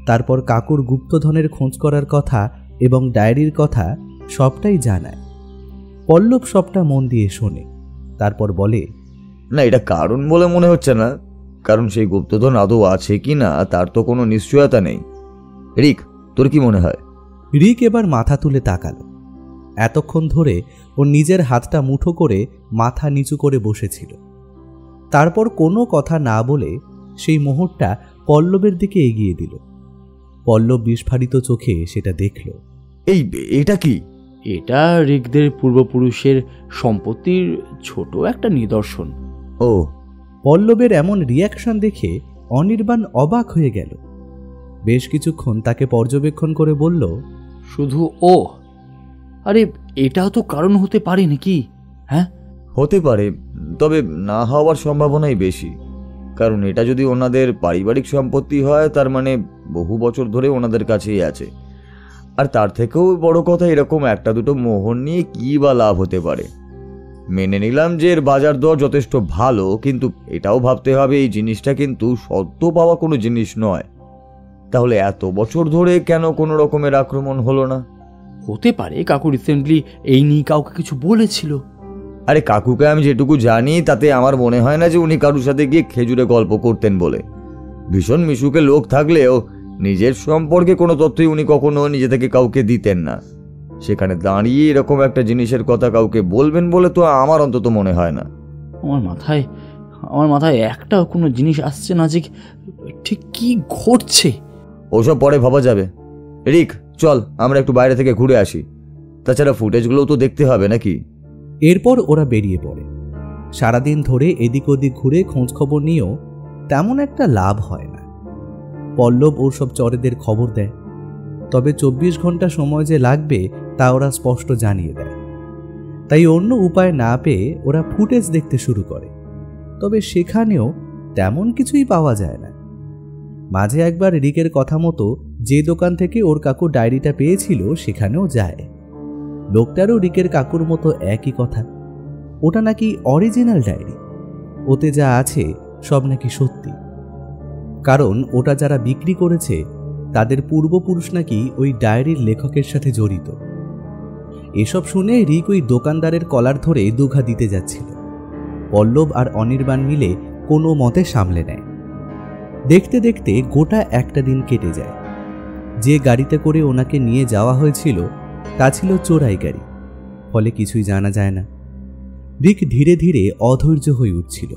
তারপর কাকুর গুপ্তধনের খোঁজ করার কথা এবং ডায়েরির কথা সবটাই জানায়। পল্লব সবটা মন দিয়ে শোনে, তারপর বলে, না, এটা কারণ বলে মনে হচ্ছে না, কারণ সেই গুপ্তধন আদৌ আছে কি না তার তো কোনো নিশ্চয়তা নেই। রিক, তোর কি মনে হয়? রিক এবার মাথা তুলে তাকালো। এতক্ষণ ধরে ও নিজের হাতটা মুঠো করে মাথা নিচু করে বসেছিল। তারপর কোনো কথা না বলে সেই মোহরটা পল্লবের দিকে এগিয়ে দিল। পল্লব বিস্ফারিত চোখে সেটা দেখল। এটা কি? এটা রিকদের পূর্বপুরুষের সম্পত্তির ছোট একটা নিদর্শন। ও। পল্লবের এমন রিয়াকশন দেখে অনির্বাণ অবাক হয়ে গেল। বেশ কিছুক্ষণ তাকে পর্যবেক্ষণ করে বলল, শুধু ও? আরে এটাও তো কারণ হতে পারে নাকি? হ্যাঁ, হতে পারে, তবে না হওয়ার সম্ভাবনাই বেশি। কারণ এটা যদি ওনাদের পারিবারিক সম্পত্তি হয়, তার মানে বহু বছর ধরে ওনাদের কাছেই আছে। আর তার থেকেও বড় কথা, এরকম একটা দুটো মোহর নিয়ে কি বা লাভ হতে পারে? মেনে নিলাম যে এর বাজার দর যথেষ্ট ভালো, কিন্তু এটাও ভাবতে হবে এই জিনিসটা কিন্তু সদ্য পাওয়া কোনো জিনিস নয়। তাহলে এত বছর ধরে কেন কোনো রকমের আক্রমণ হলো না? হতে পারে কাকু রিসেন্টলি এই নিয়ে কাউকে কিছু বলেছিল। আরে কাকুকে আমি যেটুকু জানি তাতে আমার মনে হয় না যে উনি কারুর সাথে গিয়ে খেজুরে গল্প করতেন বলে। ভীষণ মিশুকে লোক থাকলেও নিজের সম্পর্কে কোনো তথ্যই উনি কখনো নিজে থেকে কাউকে দিতেন না। সেখানে দাঁড়িয়ে এরকম একটা জিনিসের কথা কাউকে বলবেন বলে তো আমার অন্তত মনে হয় না। আমার মাথায় একটা কোনো জিনিস আসছে না যে ঠিক কি ঘটছে। ওসব পরে ভাবা যাবে। রিক, চল আমরা একটু বাইরে থেকে ঘুরে আসি। তাছাড়া ফুটেজগুলোও তো দেখতে হবে নাকি? এরপর ওরা বেরিয়ে পড়ে। সারাদিন ধরে এদিক ওদিক ঘুরে খোঁজ খবর নিয়েও তেমন একটা লাভ হয় না। পল্লব ওর সব চরেদের খবর দেয়, তবে 24 ঘন্টা সময় যে লাগবে তা ওরা স্পষ্ট জানিয়ে দেয়। তাই অন্য উপায় না পেয়ে ওরা ফুটেজ দেখতে শুরু করে, তবে সেখানেও তেমন কিছুই পাওয়া যায় না। মাঝে একবার রিকের কথা মতো যে দোকান থেকে ওর কাকু ডায়েরিটা পেয়েছিল সেখানেও যায়। লোকটারও রিকের কাকুর মতো একই কথা, ওটা নাকি অরিজিনাল ডায়েরি, ওতে যা আছে সব নাকি সত্যি। কারণ ওটা যারা বিক্রি করেছে তাদের পূর্বপুরুষ নাকি ওই ডায়েরির লেখকের সাথে জড়িত। এসব শুনে রিক ওই দোকানদারের কলার ধরে দুঘা দিতে যাচ্ছিল। পল্লব আর অনির্বাণ মিলে কোনো মতে সামলে নেয়। দেখতে দেখতে গোটা একটা দিন কেটে যায়। যে গাড়িতে করে ওনাকে নিয়ে যাওয়া হয়েছিল তা ছিল চোরাই গাড়ি, ফলে কিছুই জানা যায় না। রিক ধীরে ধীরে অধৈর্য হয়ে উঠছিল।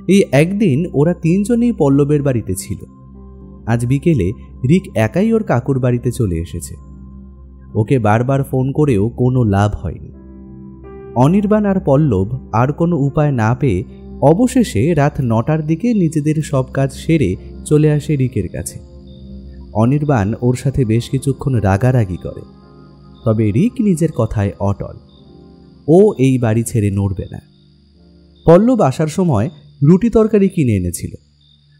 এই একদিন ওরা তিনজনেই পল্লবের বাড়িতে ছিল। আজ বিকেলে রিক একাই ওর কাকুর বাড়িতে চলে এসেছে। ওকে বারবার ফোন করেও কোনো লাভ হয়নি। অনির্বাণ আর পল্লব আর কোনো উপায় না পেয়ে অবশেষে রাত 9টার দিকে নিজেদের সব কাজ সেরে চলে আসে রিকের কাছে। অনির্বাণ ওর সাথে বেশ কিছুক্ষণ রাগারাগি করে, তবে রিক নিজের কথায় অটল। ও এই বাড়ি ছেড়ে নড়বে না। পল্লব আসার সময় রুটি তরকারি কিনে এনেছিল।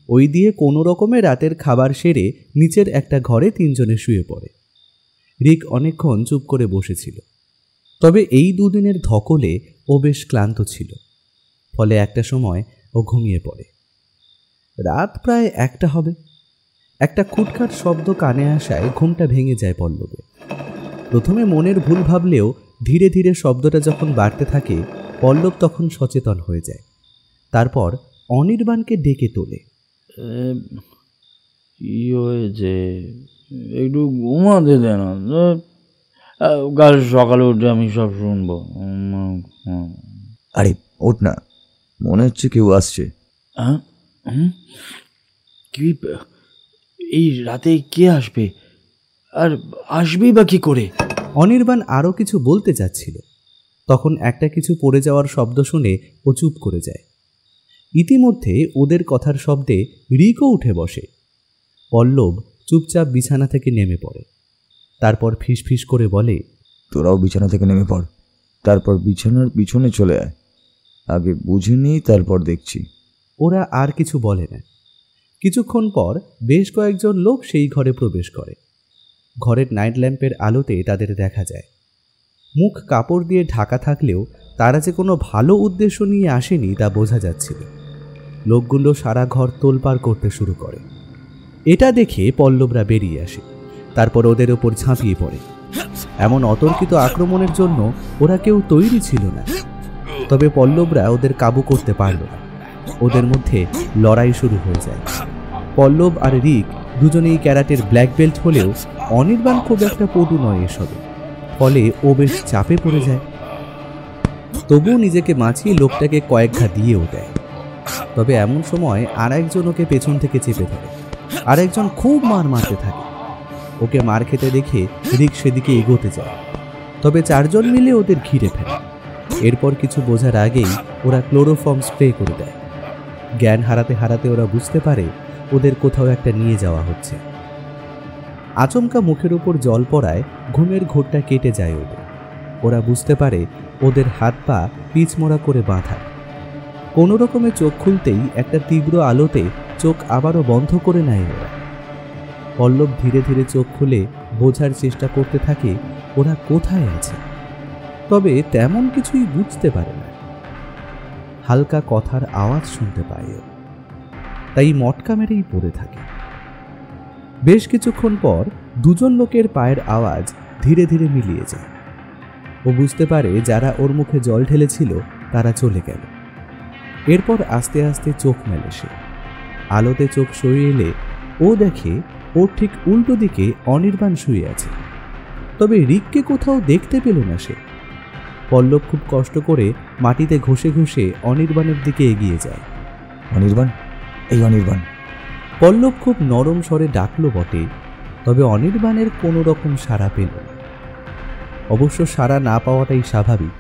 ওই দিয়ে কোনো রকমে রাতের খাবার সেরে নিচের একটা ঘরে তিনজনে শুয়ে পড়ে। রিক অনেকক্ষণ চুপ করে বসেছিল, তবে এই দুদিনের ধকলে ও বেশ ক্লান্ত ছিল, ফলে একটা সময় ও ঘুমিয়ে পড়ে। রাত প্রায় 1টা হবে। একটা খুটখাট শব্দ কানে আসায় ঘুমটা ভেঙে যায় পল্লবে। প্রথমে মনের ভুল ভাবলেও ধীরে ধীরে শব্দটা যখন বাড়তে থাকে পল্লব তখন সচেতন হয়ে যায়। তারপর অনির্বাণকে ডেকে তোলে। কি হয়েছে? একটু ঘুমাতে দে না, কাল সকালে উঠে আমি সব শুনবো। আরে ওঠ না, মনে হচ্ছে কেউ আসছে। কি এই রাতে কে আসবে? আর আসবেই বা কি করে? অনির্বাণ আরও কিছু বলতে যাচ্ছিল, তখন একটা কিছু পড়ে যাওয়ার শব্দ শুনে ও চুপ করে যায়। ইতিমধ্যে ওদের কথার শব্দে রিকও উঠে বসে। পল্লব চুপচাপ বিছানা থেকে নেমে পড়ে। তারপর ফিসফিস করে বলে, তোরাও বিছানা থেকে নেমে পড়, তারপর বিছানার পিছনে চলে আয়। আগে বুঝে নিই, তারপর দেখছি। ওরা আর কিছু বলে না। কিছুক্ষণ পর বেশ কয়েকজন লোক সেই ঘরে প্রবেশ করে। ঘরের নাইট ল্যাম্পের আলোতে তাদের দেখা যায়। মুখ কাপড় দিয়ে ঢাকা থাকলেও তারা যে কোনো ভালো উদ্দেশ্য নিয়ে আসেনি তা বোঝা যাচ্ছিল। লোকগুলো সারা ঘর তোলপাড় করতে শুরু করে। এটা দেখে পল্লবরা বেরিয়ে আসে, তারপর ওদের ওপর ঝাঁপিয়ে পড়ে। এমন অতর্কিত আক্রমণের জন্য ওরা কেউ তৈরি ছিল না, তবে পল্লবরা ওদের কাবু করতে পারল না। ওদের মধ্যে লড়াই শুরু হয়ে যায়। পল্লব আর রিক দুজনেই ক্যারাটের ব্ল্যাক বেল্ট হলেও অনির্বাণ খুব একটা পটু নয় এসবে, ফলে ও বেশ চাপে পড়ে যায়। তবুও নিজেকে বাঁচিয়ে লোকটাকে কয়েক ঘা দিয়েও দেয়। তবে এমন সময় আর একজন ওকে পেছন থেকে চেপে ধরে, আর একজন খুব মার মারতে থাকে। ওকে মার খেতে দেখে রিক সেদিকে এগোতে যায়, তবে 4 জন মিলে ওদের ঘিরে ফেলে। এরপর কিছু বোঝার আগেই ওরা ক্লোরোফর্ম স্প্রে করে দেয়। জ্ঞান হারাতে হারাতে ওরা বুঝতে পারে ওদের কোথাও একটা নিয়ে যাওয়া হচ্ছে। আচমকা মুখের উপর জল পড়ায় ঘুমের ঘোরটা কেটে যায় ওদের। ওরা বুঝতে পারে ওদের হাত পা পিচমোড়া করে বাঁধা। কোনো রকমে চোখ খুলতেই একটা তীব্র আলোতে চোখ আবারও বন্ধ করে নেয় ওরা। পল্লব ধীরে ধীরে চোখ খুলে বোঝার চেষ্টা করতে থাকে ওরা কোথায় আছে, তবে তেমন কিছুই বুঝতে পারে না। হালকা কথার আওয়াজ শুনতে পায় ও, তাই মটকা মেরেই পড়ে থাকে। বেশ কিছুক্ষণ পর 2 জন লোকের পায়ের আওয়াজ ধীরে ধীরে মিলিয়ে যায়। ও বুঝতে পারে যারা ওর মুখে জল ঢেলেছিল তারা চলে গেল। এরপর আস্তে আস্তে চোখ মেলে সে। আলোতে চোখ সরিয়ে এলে ও দেখে ওর ঠিক উল্টো দিকে অনির্বাণ শুয়ে আছে, তবে রিককে কোথাও দেখতে পেল না সে। পল্লব খুব কষ্ট করে মাটিতে ঘষে ঘষে অনির্বাণের দিকে এগিয়ে যায়। অনির্বাণ, এই অনির্বাণ। পল্লব খুব নরম স্বরে ডাকলো বটে, তবে অনির্বাণের কোনো রকম সাড়া পেল না। অবশ্য সাড়া না পাওয়াটাই স্বাভাবিক।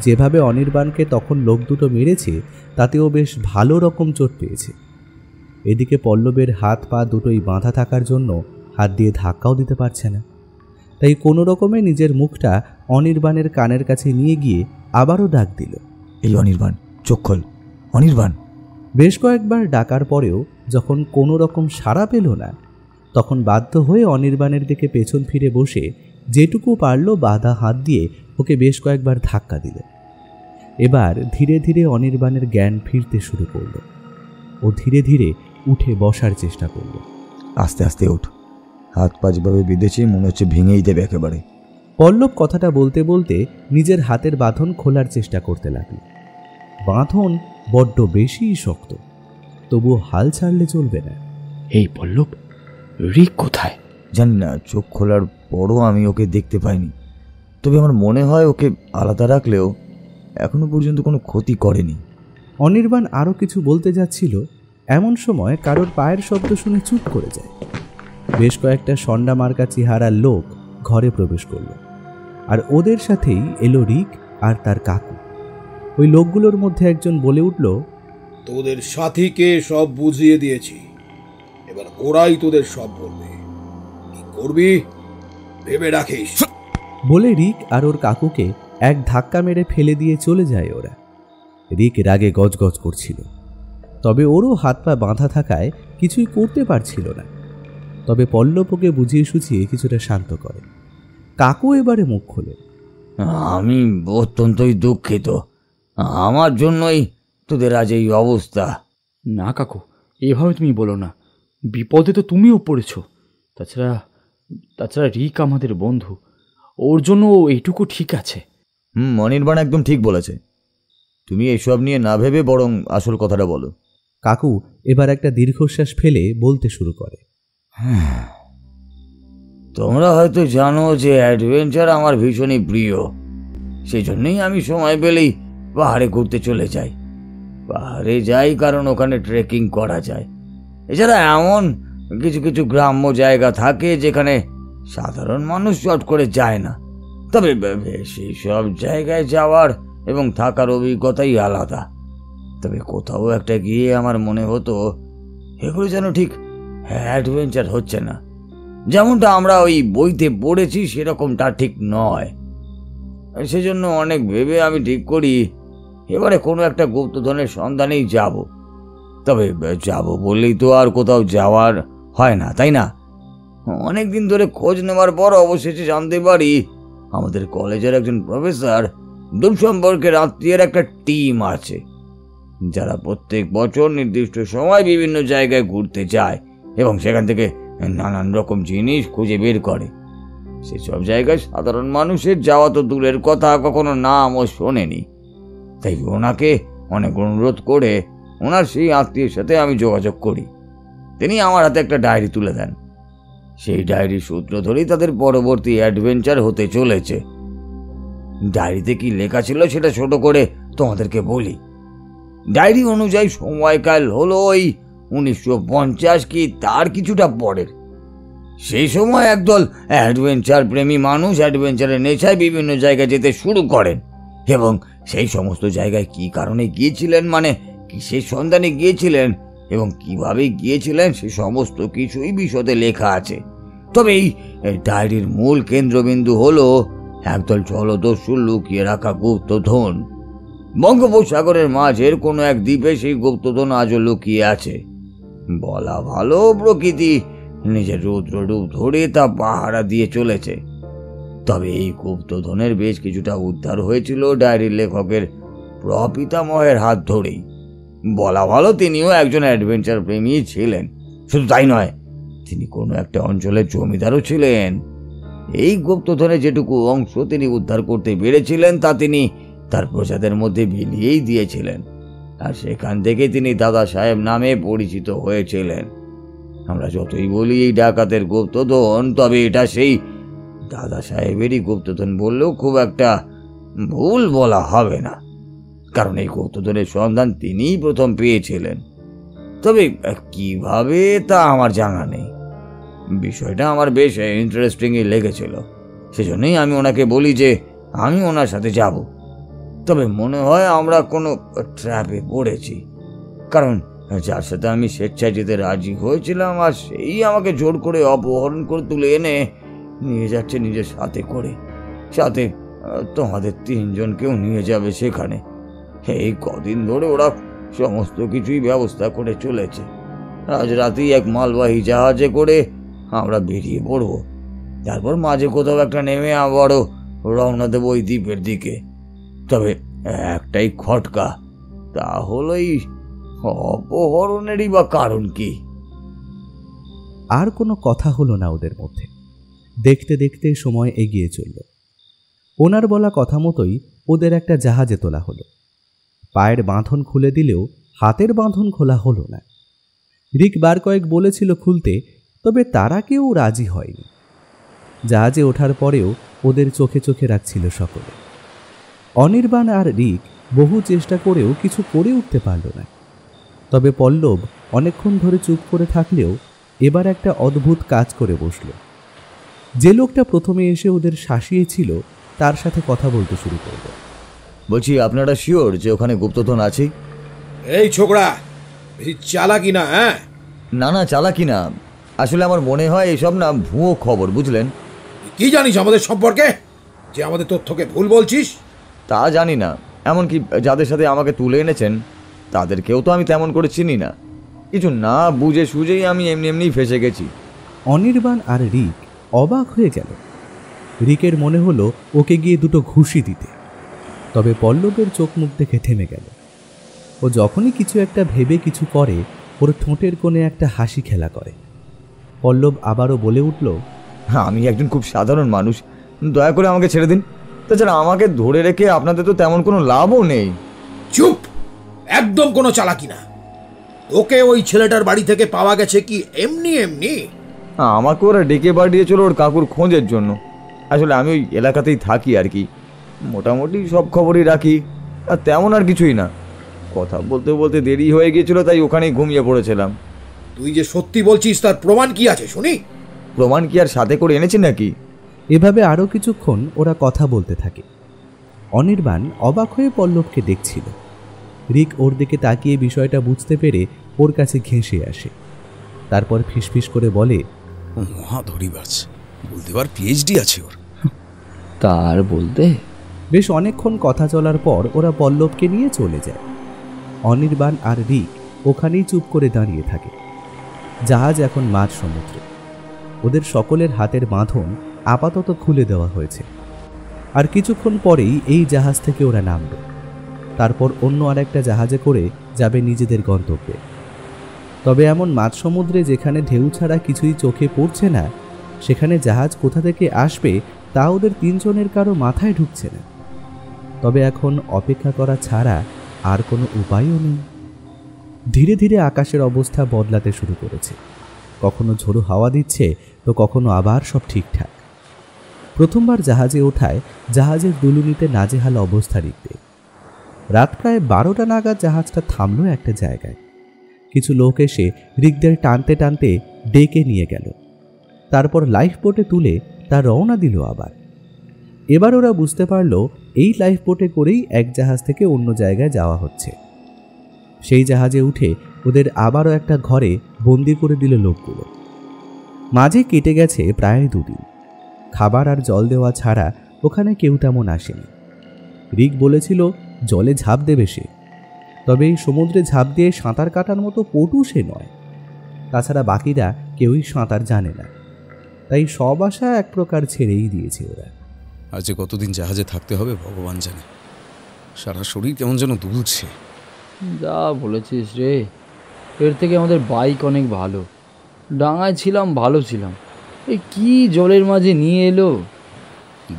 যেভাবে অনির্বাণকে তখন লোক দুটো মেরেছে তাতেও বেশ ভালো রকম চোট পেয়েছে। এদিকে পল্লবের হাত পা দুটোই বাঁধা থাকার জন্য হাত দিয়ে ধাক্কাও দিতে পারছে না। তাই কোনো রকমে নিজের মুখটা অনির্বাণের কানের কাছে নিয়ে গিয়ে আবারও ডাক দিল, এই অনির্বাণ, চোখ খোল, অনির্বাণ। বেশ কয়েকবার ডাকার পরেও যখন কোনো রকম সাড়া পেল না, তখন বাধ্য হয়ে অনির্বাণের দিকে পেছন ফিরে বসে যেটুকু পারল বাঁধা হাত দিয়ে ওকে বেশ কয়েকবার ধাক্কা দিল। এবার ধীরে ধীরে অনির্বাণের জ্ঞান ফিরতে শুরু করল। ও ধীরে ধীরে উঠে বসার চেষ্টা করল। আস্তে আস্তে ওঠ, হাত পা যেভাবে বেঁধেছে মনে হচ্ছে ভেঙেই দেবে একেবারে। পল্লব কথাটা বলতে বলতে নিজের হাতের বাঁধন খোলার চেষ্টা করতে লাগল। বাঁধন বড্ড বেশি শক্ত, তবুও হাল ছাড়লে চলবে না। এই পল্লব, রিক কোথায়? জানি না, চোখ খোলার পরও আমি ওকে দেখতে পাইনি। তবে আমার মনে হয় ওকে আলাদা রাখলেও এখনো পর্যন্ত কোনো ক্ষতি করেনি। অনির্বাণ আরও কিছু বলতে যাচ্ছিল, এমন সময় কারোর পায়ের শব্দ শুনে চুপ করে যায়। বেশ কয়েকটা সন্ডা মার্কা চেহারার লোক ঘরে প্রবেশ করল, আর ওদের সাথেই এলো রিক আর তার কাকু। ওই লোকগুলোর মধ্যে একজন বলে উঠল, তোদের সাথীকে সব বুঝিয়ে দিয়েছি, এবার ওরাই তোদের সব বলবে। কি করবি ভেবে রাখিস। বলে রিক আর ওর কাকুকে এক ধাক্কা মেরে ফেলে দিয়ে চলে যায় ওরা। রিক রাগে গজগজ করছিল, তবে ওরও হাত পা বাঁধা থাকায় কিছুই করতে পারছিল না। তবে পল্লব ওকে বুঝিয়ে সুঝিয়ে কিছুটা শান্ত করে। কাকু এবারে মুখ খোলে, আমি অত্যন্তই দুঃখিত, আমার জন্যই তোদের আজ এই অবস্থা। না কাকু, এভাবে তুমি বলো না, বিপদে তো তুমিও পড়েছ। তাছাড়া রিক আমাদের বন্ধু, ওর জন্য এইটুকু ঠিক আছে। অনির্বাণ একদম ঠিক বলেছে। তুমি এসব নিয়ে না ভেবে বরং আসল কথাটা বলো। কাকু এবার একটা দীর্ঘশ্বাস ফেলে বলতে শুরু করে, তোমরা হয়তো জানো যে অ্যাডভেঞ্চার আমার ভীষণই প্রিয়, সেই জন্যই আমি সময় পেলেই পাহাড়ে ঘুরতে চলে যাই। পাহাড়ে যাই কারণ ওখানে ট্রেকিং করা যায়। এছাড়া এমন কিছু কিছু গ্রাম্য জায়গা থাকে যেখানে সাধারণ মানুষ চট করে যায় না। তবে সেই সব জায়গায় যাওয়ার এবং থাকার অভিজ্ঞতাই আলাদা। তবে কোথাও একটা গিয়ে আমার মনে হতো এগুলো যেন ঠিক অ্যাডভেঞ্চার হচ্ছে না, যেমনটা আমরা ওই বইতে পড়েছি সেরকমটা ঠিক নয়। সেজন্য অনেক ভেবে আমি ঠিক করি এবারে কোনো একটা গুপ্তধনের সন্ধানেই যাব। তবে যাব বললেই তো আর কোথাও যাওয়ার হয় না, তাই না? অনেক দিন ধরে খোঁজ নেওয়ার পর অবশেষে জানতে পারি আমাদের কলেজের একজন প্রফেসর দূরসম্পর্কের আত্মীয়ের একটা টিম আছে, যারা প্রত্যেক বছর নির্দিষ্ট সময় বিভিন্ন জায়গায় ঘুরতে যায় এবং সেখান থেকে নানান রকম জিনিস খুঁজে বের করে। সেসব জায়গায় সাধারণ মানুষের যাওয়া তো দূরের কথা, কখনো নামও শোনেনি। তাই ওনাকে অনেক অনুরোধ করে ওনার সেই আত্মীয়ের সাথে আমি যোগাযোগ করি। তিনি আমার হাতে একটা ডায়েরি তুলে দেন। সেই ডায়েরির সূত্র ধরেই তাদের পরবর্তী অ্যাডভেঞ্চার হতে চলেছে। ডায়েরিতে কি লেখা ছিল সেটা ছোট করে তোমাদেরকে বলি। ডায়েরি অনুযায়ী সময়কাল হলো ওই 1950 কি তার কিছুটা পরের। সেই সময় একদল অ্যাডভেঞ্চার প্রেমী মানুষ অ্যাডভেঞ্চারের নেশায় বিভিন্ন জায়গায় যেতে শুরু করেন এবং সেই সমস্ত জায়গায় কি কারণে গিয়েছিলেন, মানে কিসের সন্ধানে গিয়েছিলেন এবং কিভাবে গিয়েছিলেন, সে সমস্ত কিছুই বিশদে লেখা আছে। তবে এই ডায়েরির মূল কেন্দ্রবিন্দু হলো একদল জলদস্যুর লুকিয়ে রাখা গুপ্তধন। বঙ্গোপসাগরের মাঝের কোনো এক দ্বীপে সেই গুপ্তধন আজও লুকিয়ে আছে। বলা ভালো, প্রকৃতি নিজের রৌদ্র রূপ ধরে তা পাহারা দিয়ে চলেছে। তবে এই গুপ্তধনের বেশ কিছুটা উদ্ধার হয়েছিল ডায়েরির লেখকের প্রপিতামহের হাত ধরেই। বলা ভালো তিনিও একজন অ্যাডভেঞ্চার প্রেমী ছিলেন। শুধু তাই নয়, তিনি কোনো একটা অঞ্চলের জমিদারও ছিলেন। এই গুপ্তধনের যেটুকু অংশ তিনি উদ্ধার করতে পেরেছিলেন তা তিনি তার প্রজাদের মধ্যে বিলিয়েই দিয়েছিলেন, আর সেখান থেকে তিনি দাদা সাহেব নামে পরিচিত হয়েছিলেন। আমরা যতই বলি এই ডাকাতের গুপ্তধন, তবে এটা সেই দাদা সাহেবেরই গুপ্তধন বললেও খুব একটা ভুল বলা হবে না, কারণ এই গুপ্তধনের সন্ধান তিনিই প্রথম পেয়েছিলেন। তবে কিভাবে তা আমার জানা নেই। বিষয়টা আমার বেশ ইন্টারেস্টিংই লেগেছিল, সেজন্যই আমি ওনাকে বলি যে আমি ওনার সাথে যাব। তবে মনে হয় আমরা কোনো ট্র্যাপে পড়েছি, কারণ যার সাথে আমি স্বেচ্ছায় যেতে রাজি হয়েছিলাম আর সেই আমাকে জোর করে অপহরণ করে তুলে এনে নিয়ে যাচ্ছে নিজের সাথে করে। সাথে তোমাদের তিনজনকেও নিয়ে যাবে সেখানে। এই কদিন ধরে ওরা সমস্ত কিছুই ব্যবস্থা করে চলেছে। আজ রাতেই এক মালবাহী জাহাজে করে আমরা বেরিয়ে পড়বো। তারপর মাঝে কোথাও একটা নেমে আবারও রওনা দেবো ওই দ্বীপের দিকে। তবে একটাই খটকা, তা হলো এই অপহরণেরই বা কারণ কি? আর কোনো কথা হলো না ওদের মধ্যে। দেখতে দেখতে সময় এগিয়ে চলল। ওনার বলা কথা মতোই ওদের একটা জাহাজে তোলা হলো। পায়ের বাঁধন খুলে দিলেও হাতের বাঁধন খোলা হলো না। রিক বার কয়েক বলেছিল খুলতে, তবে তারা কেউ রাজি হয়নি। জাহাজে ওঠার পরেও ওদের চোখে চোখে রাখছিল সকলে। অনির্বাণ আর রিক বহু চেষ্টা করেও কিছু করে উঠতে পারল না। তবে পল্লব অনেকক্ষণ ধরে চুপ করে থাকলেও এবার একটা অদ্ভুত কাজ করে বসল। যে লোকটা প্রথমে এসে ওদের শাসিয়েছিল তার সাথে কথা বলতে শুরু করল। বলছি, আপনারা শিওর যে ওখানে গুপ্তধন আছে? এই ছোকরা, বেশি চালাকি না। হ্যাঁ, না না, চালাকি না, আসলে আমার মনে হয় এসব না ভুয়ো খবর, বুঝলেন? কি জানিস আমাদের সম্পর্কে যে আমাদের তথ্যকে ভুল বলছিস? তা জানি না, এমনকি যাদের সাথে আমাকে তুলে এনেছেন তাদেরকেও তো আমি তেমন করে চিনি না। কিছু না বুঝে সুঝেই আমি এমনি এমনি ফেসে গেছি। অনির্বাণ আর রিক অবাক হয়ে গেল। রিকের মনে হলো ওকে গিয়ে দুটো ঘুষি দিতে, তবে পল্লবের চোখ মুখ দেখে থেমে গেল। ও যখনই কিছু একটা ভেবে কিছু করে, ওর ঠোঁটের কোণে একটা হাসি খেলা করে। পল্লব আবারও বলে উঠল, আমি একজন খুব সাধারণ মানুষ, দয়া করে আমাকে ছেড়ে দিন। তাছাড়া আমাকে ধরে রেখে আপনাদের তো তেমন কোনো লাভও নেই। চুপ, একদম কোনো চালাকি না। ওকে ওই ছেলেটার বাড়ি থেকে পাওয়া গেছে কি এমনি এমনি? আমাকে ওরা ডেকে পাঠিয়েছিল ওর কাকুর খোঁজের জন্য। আসলে আমি ওই এলাকাতেই থাকি আর কি, মোটামুটি সব খবরই রাখি, আর তেমন আর কিছুই না। কথা বলতে বলতে দেরি হয়ে গিয়েছিল, তাই ওখানেই ঘুমিয়ে পড়েছিলাম। তুই যে সত্যি বলছিস তার প্রমাণ কি আছে শুনি? প্রমাণ কি আর সাথে করে এনেছি নাকি? এভাবে আরও কিছুক্ষণ ওরা কথা বলতে থাকে। অনির্বাণ অবাক হয়ে পল্লবকে দেখছিল। রিক ওর দিকে তাকিয়ে বিষয়টা বুঝতে পেরে ওর কাছে ঘেঁষে আসে। তারপর ফিসফিস করে বলে, মহাধরিবাজ, বলতে পার পিএইচডি আছে ওর। তার বলতে বেশ অনেকক্ষণ কথা চলার পর ওরা পল্লবকে নিয়ে চলে যায়। অনির্বাণ আর রিক ওখানেই চুপ করে দাঁড়িয়ে থাকে। জাহাজ এখন মাঝ সমুদ্রে। ওদের সকলের হাতের বাঁধন আপাতত খুলে দেওয়া হয়েছে। আর কিছুক্ষণ পরেই এই জাহাজ থেকে ওরা নামবে। তারপর অন্য আরেকটা জাহাজে করে যাবে নিজেদের গন্তব্যে। তবে এমন মাঝ সমুদ্রে যেখানে ঢেউ ছাড়া কিছুই চোখে পড়ছে না, সেখানে জাহাজ কোথা থেকে আসবে তা ওদের তিনজনের কারো মাথায় ঢুকছে না। তবে এখন অপেক্ষা করা ছাড়া আর কোনো উপায়ও নেই। ধীরে ধীরে আকাশের অবস্থা বদলাতে শুরু করেছে। কখনো ঝোড়ো হাওয়া দিচ্ছে, তো কখনো আবার সব ঠিকঠাক। প্রথমবার জাহাজে ওঠায় জাহাজের দুলুনিতে নাজেহাল অবস্থা রিকতে। রাত প্রায় 12টা নাগাদ জাহাজটা থামলো একটা জায়গায়। কিছু লোক এসে রিকদের টানতে টানতে ডেকে নিয়ে গেল। তারপর লাইফ বোটে তুলে তা রওনা দিল আবার। এবার ওরা বুঝতে পারল এই লাইফ বোটে করেই এক জাহাজ থেকে অন্য জায়গায় যাওয়া হচ্ছে। সেই জাহাজে উঠে ওদের আবারও একটা ঘরে বন্দি করে দিল লোকগুলো। মাঝে কেটে গেছে প্রায় 2 দিন। খাবার আর জল দেওয়া ছাড়া ওখানে কেউ তেমন আসেনি। রিক বলেছিল জলে ঝাঁপ দেবে সে, তবে এই সমুদ্রে ঝাঁপ দিয়ে সাঁতার কাটার মতো পটু সে নয়। তাছাড়া বাকিরা কেউই সাঁতার জানে না, তাই সব আশা এক প্রকার ছেড়েই দিয়েছে ওরা। আজ যে কতদিন জাহাজে থাকতে হবে ভগবান জানে। সারা শরীর কেমন যেন দুলছে। যা বলেছিস রে, এর থেকে আমাদের বাইক অনেক ভালো। ডাঙায় ছিলাম, ভালো ছিলাম, এই কি জলের মাঝে নিয়ে এলো।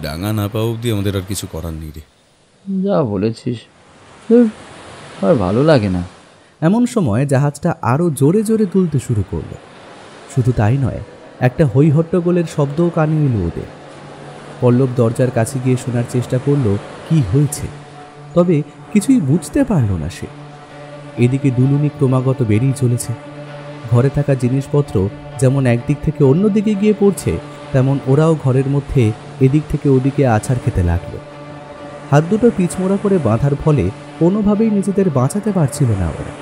ডাঙা না পাওয়া অবধি আমাদের আর কিছু করার নেই রে। যা বলেছিস, ধুর, আর ভালো লাগে না। এমন সময় জাহাজটা আরও জোরে জোরে তুলতে শুরু করলো। শুধু তাই নয়, একটা হইহট্টগোলের শব্দও কানে এলো ওদের। পল্লব দরজার কাছে গিয়ে শোনার চেষ্টা করলো কি হয়েছে, তবে কিছুই বুঝতে পারল না সে। এদিকে দুলুনি ক্রমাগত বেরিয়ে চলেছে। ঘরে থাকা জিনিসপত্র যেমন একদিক থেকে অন্য দিকে গিয়ে পড়ছে, তেমন ওরাও ঘরের মধ্যে এদিক থেকে ওদিকে আছাড় খেতে লাগলো। হাত দুটো পিছমোড়া করে বাঁধার ফলে কোনোভাবেই নিজেদের বাঁচাতে পারছিল না ওরা।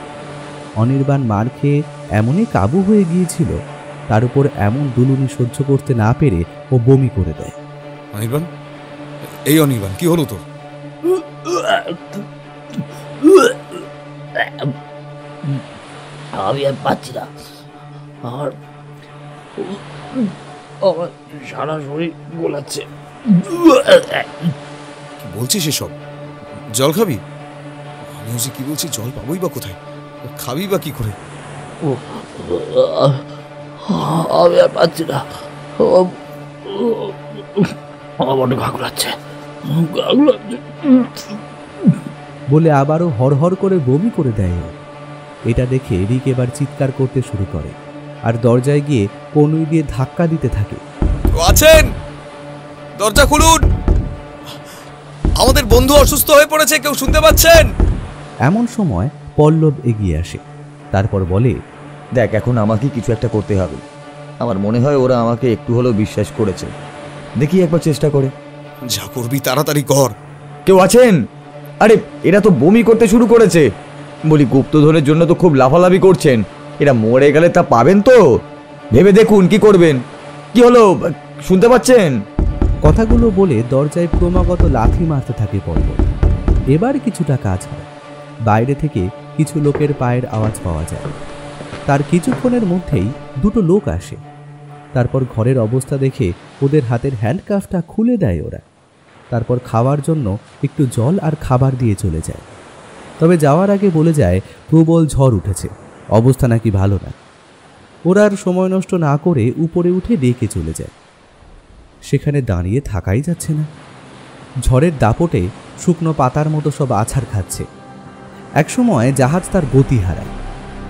অনির্বাণ মার খেয়ে এমনই কাবু হয়ে গিয়েছিল, তার উপর এমন দুলুনি সহ্য করতে না পেরে ও বমি করে দেয়। অনির্বাণ, এই অনির্বাণ, কি হলো তোর? আমি আর পাচ্ছি না, আমার সারা শরীর গোলাচ্ছে। কি বলছিস এসব? জল খাবি? আমিও যে কি বলছি, জল পাবোই বা কোথায়, খাবি বা কি করে? আমি আর পাচ্ছি না, আমার বড্ড গা গোলাচ্ছে। বলে আবারও হরহর করে বমি করে দেয় ও। এটা দেখে রিক এবার চিৎকার করতে শুরু করে আর দরজায় গিয়ে কনুই দিয়ে ধাক্কা দিতে থাকে। কেউ আছেন? দরজা খুলুন, আমাদের বন্ধু অসুস্থ হয়ে পড়েছে, কেউ শুনতে পাচ্ছেন? এমন সময় পল্লব এগিয়ে আসে, তারপর বলে, দেখ, এখন আমাকে কিছু একটা করতে হবে। আমার মনে হয় ওরা আমাকে একটু হলেও বিশ্বাস করেছে। দেখি একবার চেষ্টা করে। যা করবি তাড়াতাড়ি কর। কেউ আছেন? আরে এরা তো বমি করতে শুরু করেছে। বলি, গুপ্তধনের জন্য তো খুব লাফালাফি করছেন, এরা মরে গেলে তা পাবেন তো? ভেবে দেখুন কি করবেন। কি হলো, শুনতে পাচ্ছেন? কথাগুলো বলে দরজায় ক্রমাগত লাথি মারতে থাকে পল্লব। এবার কিছুটা কাজ হয়। বাইরে থেকে কিছু লোকের পায়ের আওয়াজ পাওয়া যায়। তার কিছুক্ষণের মধ্যেই দুটো লোক আসে। তারপর ঘরের অবস্থা দেখে ওদের হাতের হ্যান্ডকাফটা খুলে দেয় ওরা। তারপর খাওয়ার জন্য একটু জল আর খাবার দিয়ে চলে যায়। তবে যাওয়ার আগে বলে যায় প্রবল ঝড় উঠেছে, অবস্থা নাকি ভালো না। ওরা আর সময় নষ্ট না করে উপরে উঠে ডেকে চলে যায়। সেখানে দাঁড়িয়ে থাকাই যাচ্ছে না। ঝড়ের দাপটে শুকনো পাতার মতো সব আছাড় খাচ্ছে। একসময় জাহাজ তার গতি হারায়।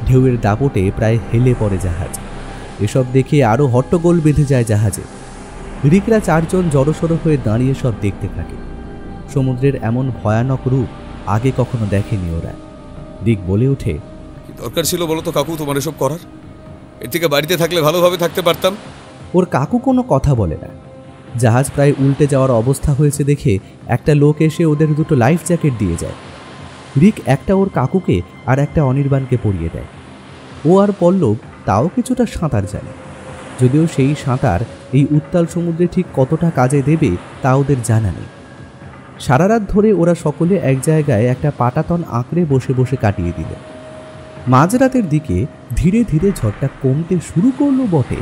ঢেউয়ের দাপটে প্রায় হেলে পড়ে জাহাজ। এসব দেখে আরও হট্টগোল বেঁধে যায় জাহাজে। রিকরা চারজন জড়সড় হয়ে দাঁড়িয়ে সব দেখতে থাকে। সমুদ্রের এমন ভয়ানক রূপ আগে কখনো দেখেনি ওরা। রিক বলে ওঠে, কি দরকার ছিল বলো তো কাকু তোমার এসব করার? এর থেকে বাড়িতে থাকলে ভালোভাবে থাকতে পারতাম। ওর কাকু কোনো কথা বলে না। জাহাজ প্রায় উল্টে যাওয়ার অবস্থা হয়েছে দেখে একটা লোক এসে ওদের দুটো লাইফ জ্যাকেট দিয়ে যায়। রিক একটা ওর কাকুকে আর একটা অনির্বাণকে পরিয়ে দেয়। ও আর পল্লব তাও কিছুটা সাঁতার জানে, যদিও সেই সাঁতার এই উত্তাল সমুদ্রে ঠিক কতটা কাজে দেবে তা ওদের জানা নেই। সারা রাত ধরে ওরা সকলে এক জায়গায় একটা পাটাতন আঁকড়ে বসে বসে কাটিয়ে দিল। মাঝরাতের দিকে ধীরে ধীরে ঝড়টা কমতে শুরু করলো বটে,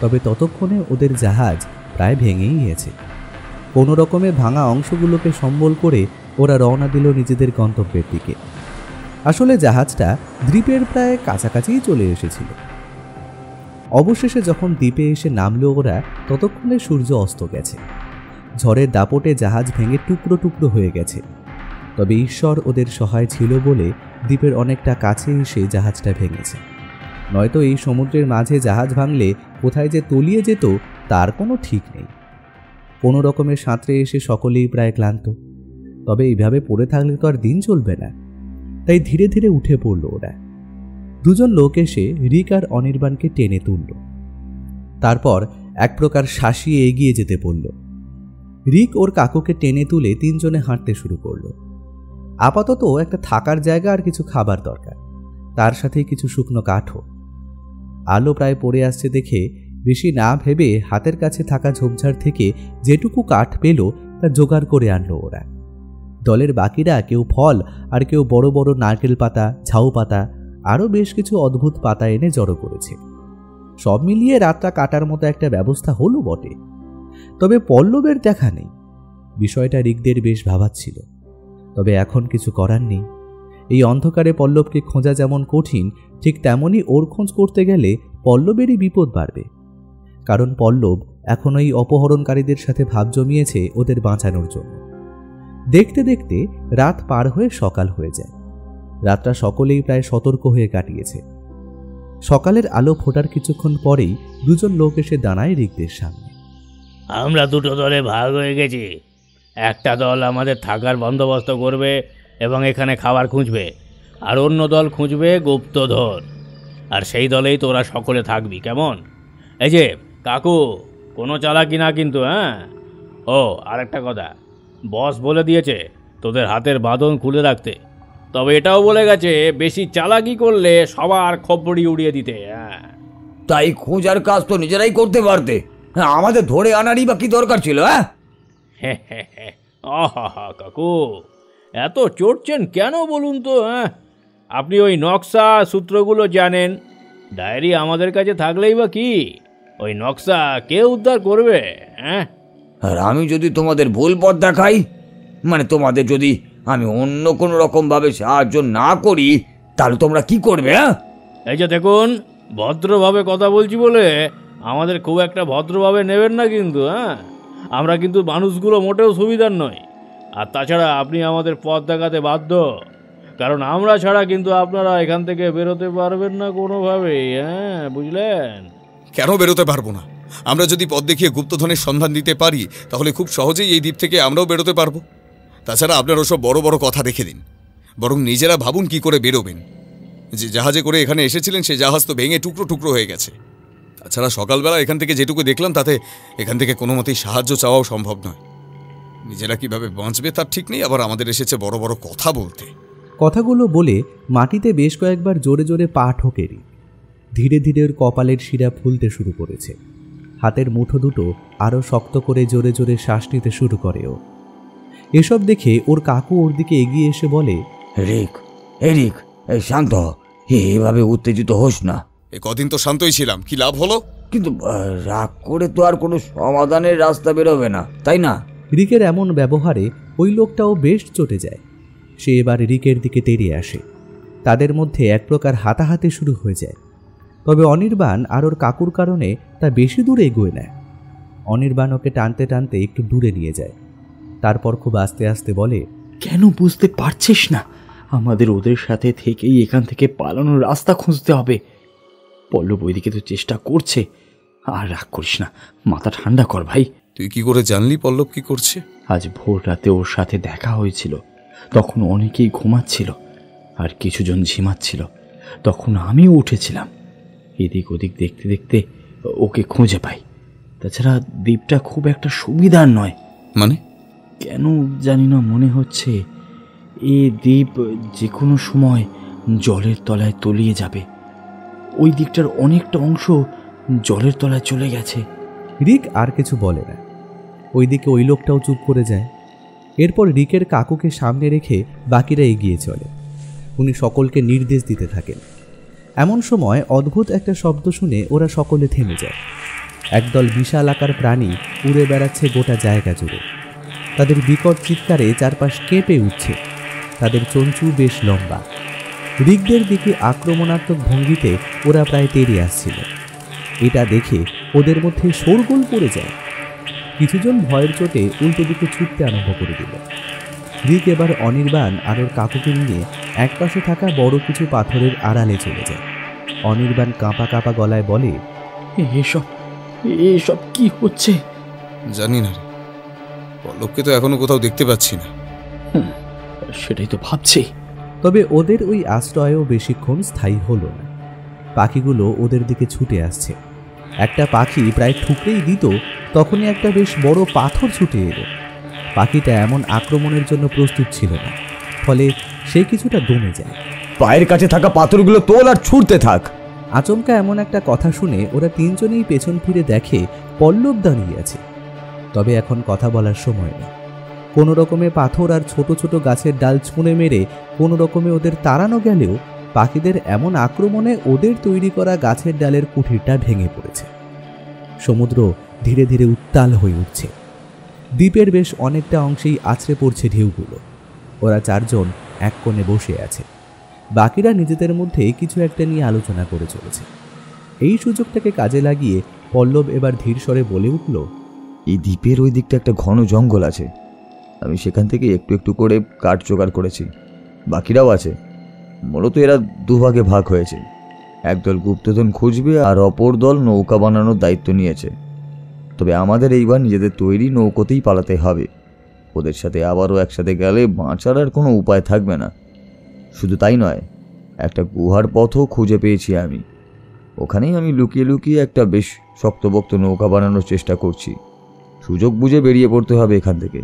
তবে ততক্ষণে ওদের জাহাজ প্রায় ভেঙেই গেছে। কোনো রকমে ভাঙা অংশগুলোকে সম্বল করে ওরা রওনা দিল নিজেদের গন্তব্যের দিকে। আসলে জাহাজটা দ্বীপের প্রায় কাছাকাছিই চলে এসেছিল। অবশেষে যখন দ্বীপে এসে নামলো ওরা, ততক্ষণে সূর্য অস্ত গেছে। ঝড়ের দাপটে জাহাজ ভেঙে টুকরো টুকরো হয়ে গেছে। তবে ঈশ্বর ওদের সহায় ছিল বলে দ্বীপের অনেকটা কাছে এসে জাহাজটা ভেঙেছে। নয়তো এই সমুদ্রের মাঝে জাহাজ ভাঙলে কোথায় যে তলিয়ে যেত তার কোনো ঠিক নেই। কোনো রকমের সাঁতরে এসে সকলেই প্রায় ক্লান্ত। তবে এইভাবে পড়ে থাকলে তো আর দিন চলবে না, তাই ধীরে ধীরে উঠে পড়ল ওরা। দুজন লোক এসে রিক আর অনির্বাণকে টেনে তুলল। তারপর এক প্রকার শাসিয়ে এগিয়ে যেতে পড়ল। রিক ওর কাকুকে টেনে তুলে তিনজনে হাঁটতে শুরু করল। আপাতত একটা থাকার জায়গা আর কিছু খাবার দরকার, তার সাথে কিছু শুকনো কাঠও। আলো প্রায় পড়ে আসছে দেখে বেশি না ভেবে হাতের কাছে থাকা ঝোপঝাড় থেকে যেটুকু কাঠ পেল তা জোগাড় করে আনলো ওরা। দলের বাকিরা কেউ ফল আর কেউ বড় বড় নারকেল পাতা, ঝাউ পাতা, আরও বেশ কিছু অদ্ভুত পাতা এনে জড়ো করেছে। সব মিলিয়ে রাতটা কাটার মতো একটা ব্যবস্থা হলো বটে। তবে পল্লবের দেখা নেই। বিষয়টা রিকদের বেশ ভাবাচ্ছিল। তবে এখন কিছু করার নেই। এই অন্ধকারে পল্লবকে খোঁজা যেমন কঠিন, ঠিক তেমনই ওর খোঁজ করতে গেলে পল্লবেরই বিপদ বাড়বে। কারণ পল্লব এখন এই অপহরণকারীদের সাথে ভাব জমিয়েছে ওদের বাঁচানোর জন্য। দেখতে দেখতে রাত পার হয়ে সকাল হয়ে যায়। রাতটা সকলেই প্রায় সতর্ক হয়ে কাটিয়েছে। সকালের আলো ফোটার কিছুক্ষণ পরেই দুজন লোক এসে দাঁড়ায় রিকদের সামনে। আমরা দুটো দলে ভাগ হয়ে গেছি। একটা দল আমাদের থাকার বন্দোবস্ত করবে এবং এখানে খাবার খুঁজবে, আর অন্য দল খুঁজবে গুপ্তধর। আর সেই দলেই তোরা সকলে থাকবি, কেমন? এই যে কাকু, কোনো চালাকি না কিন্তু, হ্যাঁ? ও আর একটা কথা, বস বলে দিয়েছে তোদের হাতের বাঁধন খুলে রাখতে। তবে এটাও বলে গেছে বেশি চালাকি করলে সবার খপ্পড়ি উড়িয়ে দিতে। হ্যাঁ, তাই খোঁজার কাজ তো নিজেরাই করতে পারতে, হ্যাঁ, আমাদের ধরে আনারই বা কি দরকার ছিল? হ্যাঁ, আহা কাকু, এত চড়ছেন কেন বলুন তো? হ্যাঁ, আপনি ওই নকশা সূত্রগুলো জানেন, ডায়েরি আমাদের কাছে থাকলেই বা কি? ওই নকশা কে উদ্ধার করবে? হ্যাঁ, আর আমি যদি তোমাদের ভুল পথ দেখাই, মানে তোমাদের যদি আমি অন্য কোনো রকমভাবে সাহায্য না করি, তাহলে তোমরা কি করবে? হ্যাঁ, এই যে দেখুন, ভদ্রভাবে কথা বলছি বলে আমাদের খুব একটা ভদ্রভাবে নেবেন না কিন্তু। হ্যাঁ, আমরা কিন্তু মানুষগুলো মোটেও সুবিধার নয়। আর তাছাড়া আপনি আমাদের পথ দেখাতে বাধ্য, কারণ আমরা ছাড়া কিন্তু আপনারা এখান থেকে বেরোতে পারবেন না কোনোভাবেই। হ্যাঁ, বুঝলেন? কেন বেরোতে পারবো না? আমরা যদি পথ দেখিয়ে গুপ্তধনের সন্ধান দিতে পারি, তাহলে খুব সহজেই এই দ্বীপ থেকে আমরাও বেরোতে পারবো। তাছাড়া আপনারা ওসব বড় বড় কথা রেখে দিন, বরং নিজেরা ভাবুন কি করে বেরোবেন। যে জাহাজে করে এখানে এসেছিলেন, সে জাহাজ তো ভেঙে টুকরো টুকরো হয়ে গেছে। তাছাড়া সকালবেলা এখান থেকে যেটুকু দেখলাম, তাতে এখান থেকে কোনো মতেই সাহায্য চাওয়াও সম্ভব নয়। নিজেরা কিভাবে বাঁচবে তার ঠিক নেই, আবার আমাদের এসেছে বড় বড় কথা বলতে। কথাগুলো বলে মাটিতে বেশ কয়েকবার জোরে জোরে পা ঠোকে রিক। ধীরে ধীরে ওর কপালের শিরা ফুলতে শুরু করেছে। হাতের মুঠো দুটো আরও শক্ত করে জোরে জোরে শ্বাস নিতে শুরু করে ও। এসব দেখে ওর কাকু ওর দিকে এগিয়ে এসে বলে, রিক, রিক, এই শান্ত হ, এভাবে উত্তেজিত হোস না। এই কদিন তো শান্তই ছিলাম, কি লাভ হলো? কিন্তু রাগ করে তো আর কোনো সমাধানের রাস্তা বেরোবে না, তাই না? রিকের এমন ব্যবহারে ওই লোকটাও বেশ চটে যায়। সে এবার রিকের দিকে তেড়িয়ে আসে। তাদের মধ্যে এক প্রকার হাতাহাতি শুরু হয়ে যায়। তবে অনির্বাণ আর ওর কাকুর কারণে তা বেশি দূরে এগোয় নেয়। অনির্বাণ ওকে টানতে টানতে একটু দূরে নিয়ে যায়। তারপর খুব আস্তে আস্তে বলে, কেন বুঝতে পারছিস না? আমাদের ওদের সাথে থেকেই এখান থেকে পালানোর রাস্তা খুঁজতে হবে। পল্লব ওইদিকে তো চেষ্টা করছে। আর রাগ করিস না, মাথা ঠান্ডা কর ভাই। তুই কি করে জানলি পল্লব কি করছে? আজ ভোর রাতে ওর সাথে দেখা হয়েছিল। তখন অনেকেই ঘুমাচ্ছিল আর কিছুজন ঝিমাচ্ছিল। তখন আমিও উঠেছিলাম। এদিক ওদিক দেখতে দেখতে ওকে খুঁজে পাই। তাছাড়া দ্বীপটা খুব একটা সুবিধার নয়। মানে? কেন জানি না মনে হচ্ছে এই দ্বীপ যে কোনো সময় জলের তলায় তলিয়ে যাবে। ওই দিকটার অনেকটা অংশ জলের তলায় চলে গেছে। রিক আর কিছু বলে না। ওইদিকে ওই লোকটাও চুপ করে যায়। এরপর রিকের কাকুকে সামনে রেখে বাকিরা এগিয়ে চলে। উনি সকলকে নির্দেশ দিতে থাকেন। এমন সময় অদ্ভুত একটা শব্দ শুনে ওরা সকলে থেমে যায়। একদল বিশাল আকার প্রাণী উড়ে বেড়াচ্ছে গোটা জায়গা জুড়ে। তাদের বিকট চিৎকারে চারপাশ কেঁপে উঠছে। তাদের চঞ্চু বেশ লম্বা। রিকদের দিকে আক্রমণাত্মক ভঙ্গিতে ওরা প্রায় তেড়ে আসছিল। এটা দেখে ওদের মধ্যে শোরগোল পড়ে যায়। কিছুজন ভয়ের চোটে উল্টো দিকে ছুটতে আরম্ভ করে দিল। রিক এবার অনির্বাণ আর ওর কাকুকে নিয়ে একপাশে থাকা বড় কিছু পাথরের আড়ালে চলে যায়। অনির্বাণ কাঁপা কাঁপা গলায় বলে, এসব কি হচ্ছে? জানি না রে, পল্লবকে তো এখনো কোথাও দেখতে পাচ্ছি না। সেটাই তো ভাবছি। তবে ওদের ওই আশ্রয়ও বেশিক্ষণ স্থায়ী হলো না। পাখিগুলো ওদের দিকে ছুটে আসছে। একটা পাখি প্রায় ঠুকরেই দিত, তখনই একটা বেশ বড় পাথর ছুটে এলো। পাখিটা এমন আক্রমণের জন্য প্রস্তুত ছিল না, ফলে সে কিছুটা দমে যায়। পায়ের কাছে থাকা পাথরগুলো তোল আর ছুটতে থাক। আচমকা এমন একটা কথা শুনে ওরা তিনজনেই পেছন ফিরে দেখে পল্লব দাঁড়িয়ে আছে। তবে এখন কথা বলার সময় নেই। কোনো রকমে পাথর আর ছোট ছোট গাছের ডাল ছুঁড়ে মেরে কোনো রকমে ওদের তাড়ানো গেলেও পাখিদের এমন আক্রমণে ওদের তৈরি করা গাছের ডালের কুঠিরটা ভেঙে পড়েছে। সমুদ্র ধীরে ধীরে উত্তাল হয়ে উঠছে। দ্বীপের বেশ অনেকটা অংশেই আছড়ে পড়ছে ঢেউগুলো। ওরা চারজন এক কোণে বসে আছে। বাকিরা নিজেদের মধ্যে কিছু একটা নিয়ে আলোচনা করে চলেছে। এই সুযোগটাকে কাজে লাগিয়ে পল্লব এবার ধীর স্বরে বলে উঠল, এই দ্বীপের ওই দিকটা একটা ঘন জঙ্গল আছে। আমি সেখান থেকে একটু একটু করে কাঠ জোগাড় করেছি। বাকিরাও আছে। মূলত এরা দুভাগে ভাগ হয়েছে। একদল গুপ্তধন খুঁজবে আর অপর দল নৌকা বানানোর দায়িত্ব নিয়েছে। তবে আমাদের এইবার নিজেদের তৈরি নৌকোতেই পালাতে হবে। ওদের সাথে আবারও একসাথে গেলে বাঁচার আর কোনো উপায় থাকবে না। শুধু তাই নয়, একটা গুহার পথও খুঁজে পেয়েছি আমি। ওখানেই আমি লুকিয়ে লুকিয়ে একটা বেশ শক্তপোক্ত নৌকা বানানোর চেষ্টা করছি। সুযোগ বুঝে বেরিয়ে পড়তে হবে এখান থেকে।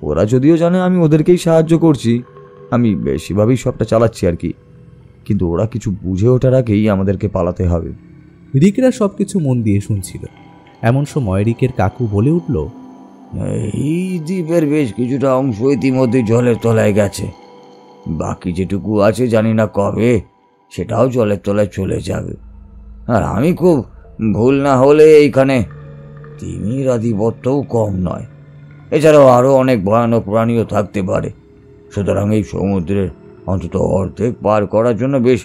ওরা যদিও জানে আমি ওদেরকেই সাহায্য করছি, আমি সেভাবেই সবটা চালাচ্ছি আর কি। কিন্তু ওরা কিছু বুঝে ওঠার আগেই আমাদেরকে পালাতে হবে। রিকরা সবকিছু মন দিয়ে শুনছিল। এমন সময় রিকের কাকু বলে উঠল, এই দ্বীপের বেশ কিছুটা অংশ ইতিমধ্যে জলের তলায় গেছে। বাকি যেটুকু আছে জানি না কবে সেটাও জলের তলায় চলে যাবে। আর আমি খুব ভুল না হলে এইখানে তিমির আধিপত্যও কম নয়। এছাড়াও আরও অনেক ভয়ানক প্রাণীও থাকতে পারে। সুতরাং এই সমুদ্রের অন্তত অর্ধেক পার করার জন্য বেশ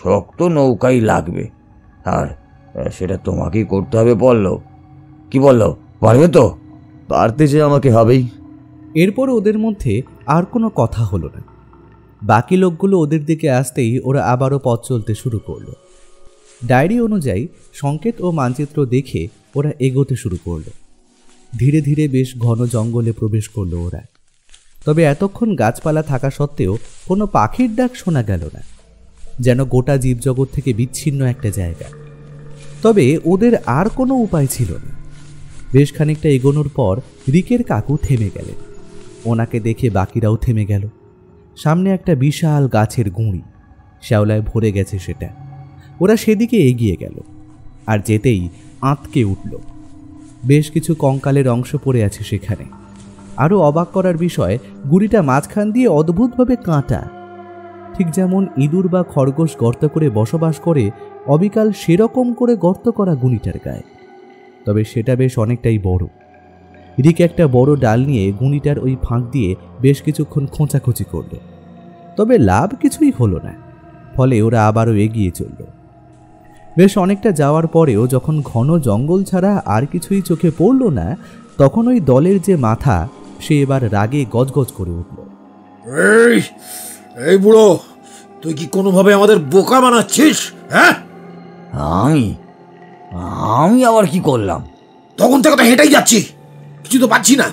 শক্ত নৌকাই লাগবে, আর সেটা তোমাকেই করতে হবে পল্লব। কি পল্লব, পারবে তো? পারতে যে আমাকে হবেই। এরপর ওদের মধ্যে আর কোনো কথা হলো না। বাকি লোকগুলো ওদের দিকে আসতেই ওরা আবারও পথ চলতে শুরু করলো। ডায়েরি অনুযায়ী সংকেত ও মানচিত্র দেখে ওরা এগোতে শুরু করলো। ধীরে ধীরে বেশ ঘন জঙ্গলে প্রবেশ করলো ওরা। তবে এতক্ষণ গাছপালা থাকা সত্ত্বেও কোনো পাখির ডাক শোনা গেল না, যেন গোটা জীবজগৎ থেকে বিচ্ছিন্ন একটা জায়গা। তবে ওদের আর কোনো উপায় ছিল না। বেশ খানিকটা এগোনোর পর রিকের কাকু থেমে গেলেন। ওনাকে দেখে বাকিরাও থেমে গেল। সামনে একটা বিশাল গাছের গুঁড়ি, শ্যাওলায় ভরে গেছে সেটা। ওরা সেদিকে এগিয়ে গেল, আর যেতেই আঁতকে উঠল। বেশ কিছু কঙ্কালের অংশ পড়ে আছে সেখানে। আরও অবাক করার বিষয়, গুঁড়িটা মাঝখান দিয়ে অদ্ভুতভাবে কাঁটা। ঠিক যেমন ইঁদুর বা খরগোশ গর্ত করে বসবাস করে, অবিকাল সেরকম করে গর্ত করা গুঁড়িটার গায়ে। তবে সেটা বেশ অনেকটাই বড়। রিক একটা বড় ডাল নিয়ে গুঁড়িটার ওই ফাঁক দিয়ে বেশ কিছুক্ষণ খোঁচাখুচি করল, তবে লাভ কিছুই হলো না। ফলে ওরা আবারও এগিয়ে চলল। বেশ অনেকটা যাওয়ার পরেও যখন ঘন জঙ্গল ছাড়া আর কিছুই চোখে পড়ল না, তখন ওই দলের যে মাথা, সে এবার রাগে গজগজ করে উঠল। এই বুড়ো, তুই কি কোনোভাবে আমাদের বোকা বানাচ্ছিস? হ্যাঁ, আমি আবার কি করলাম? তখন থেকে তো হেঁটেই যাচ্ছি, কিছু তো পাচ্ছি না।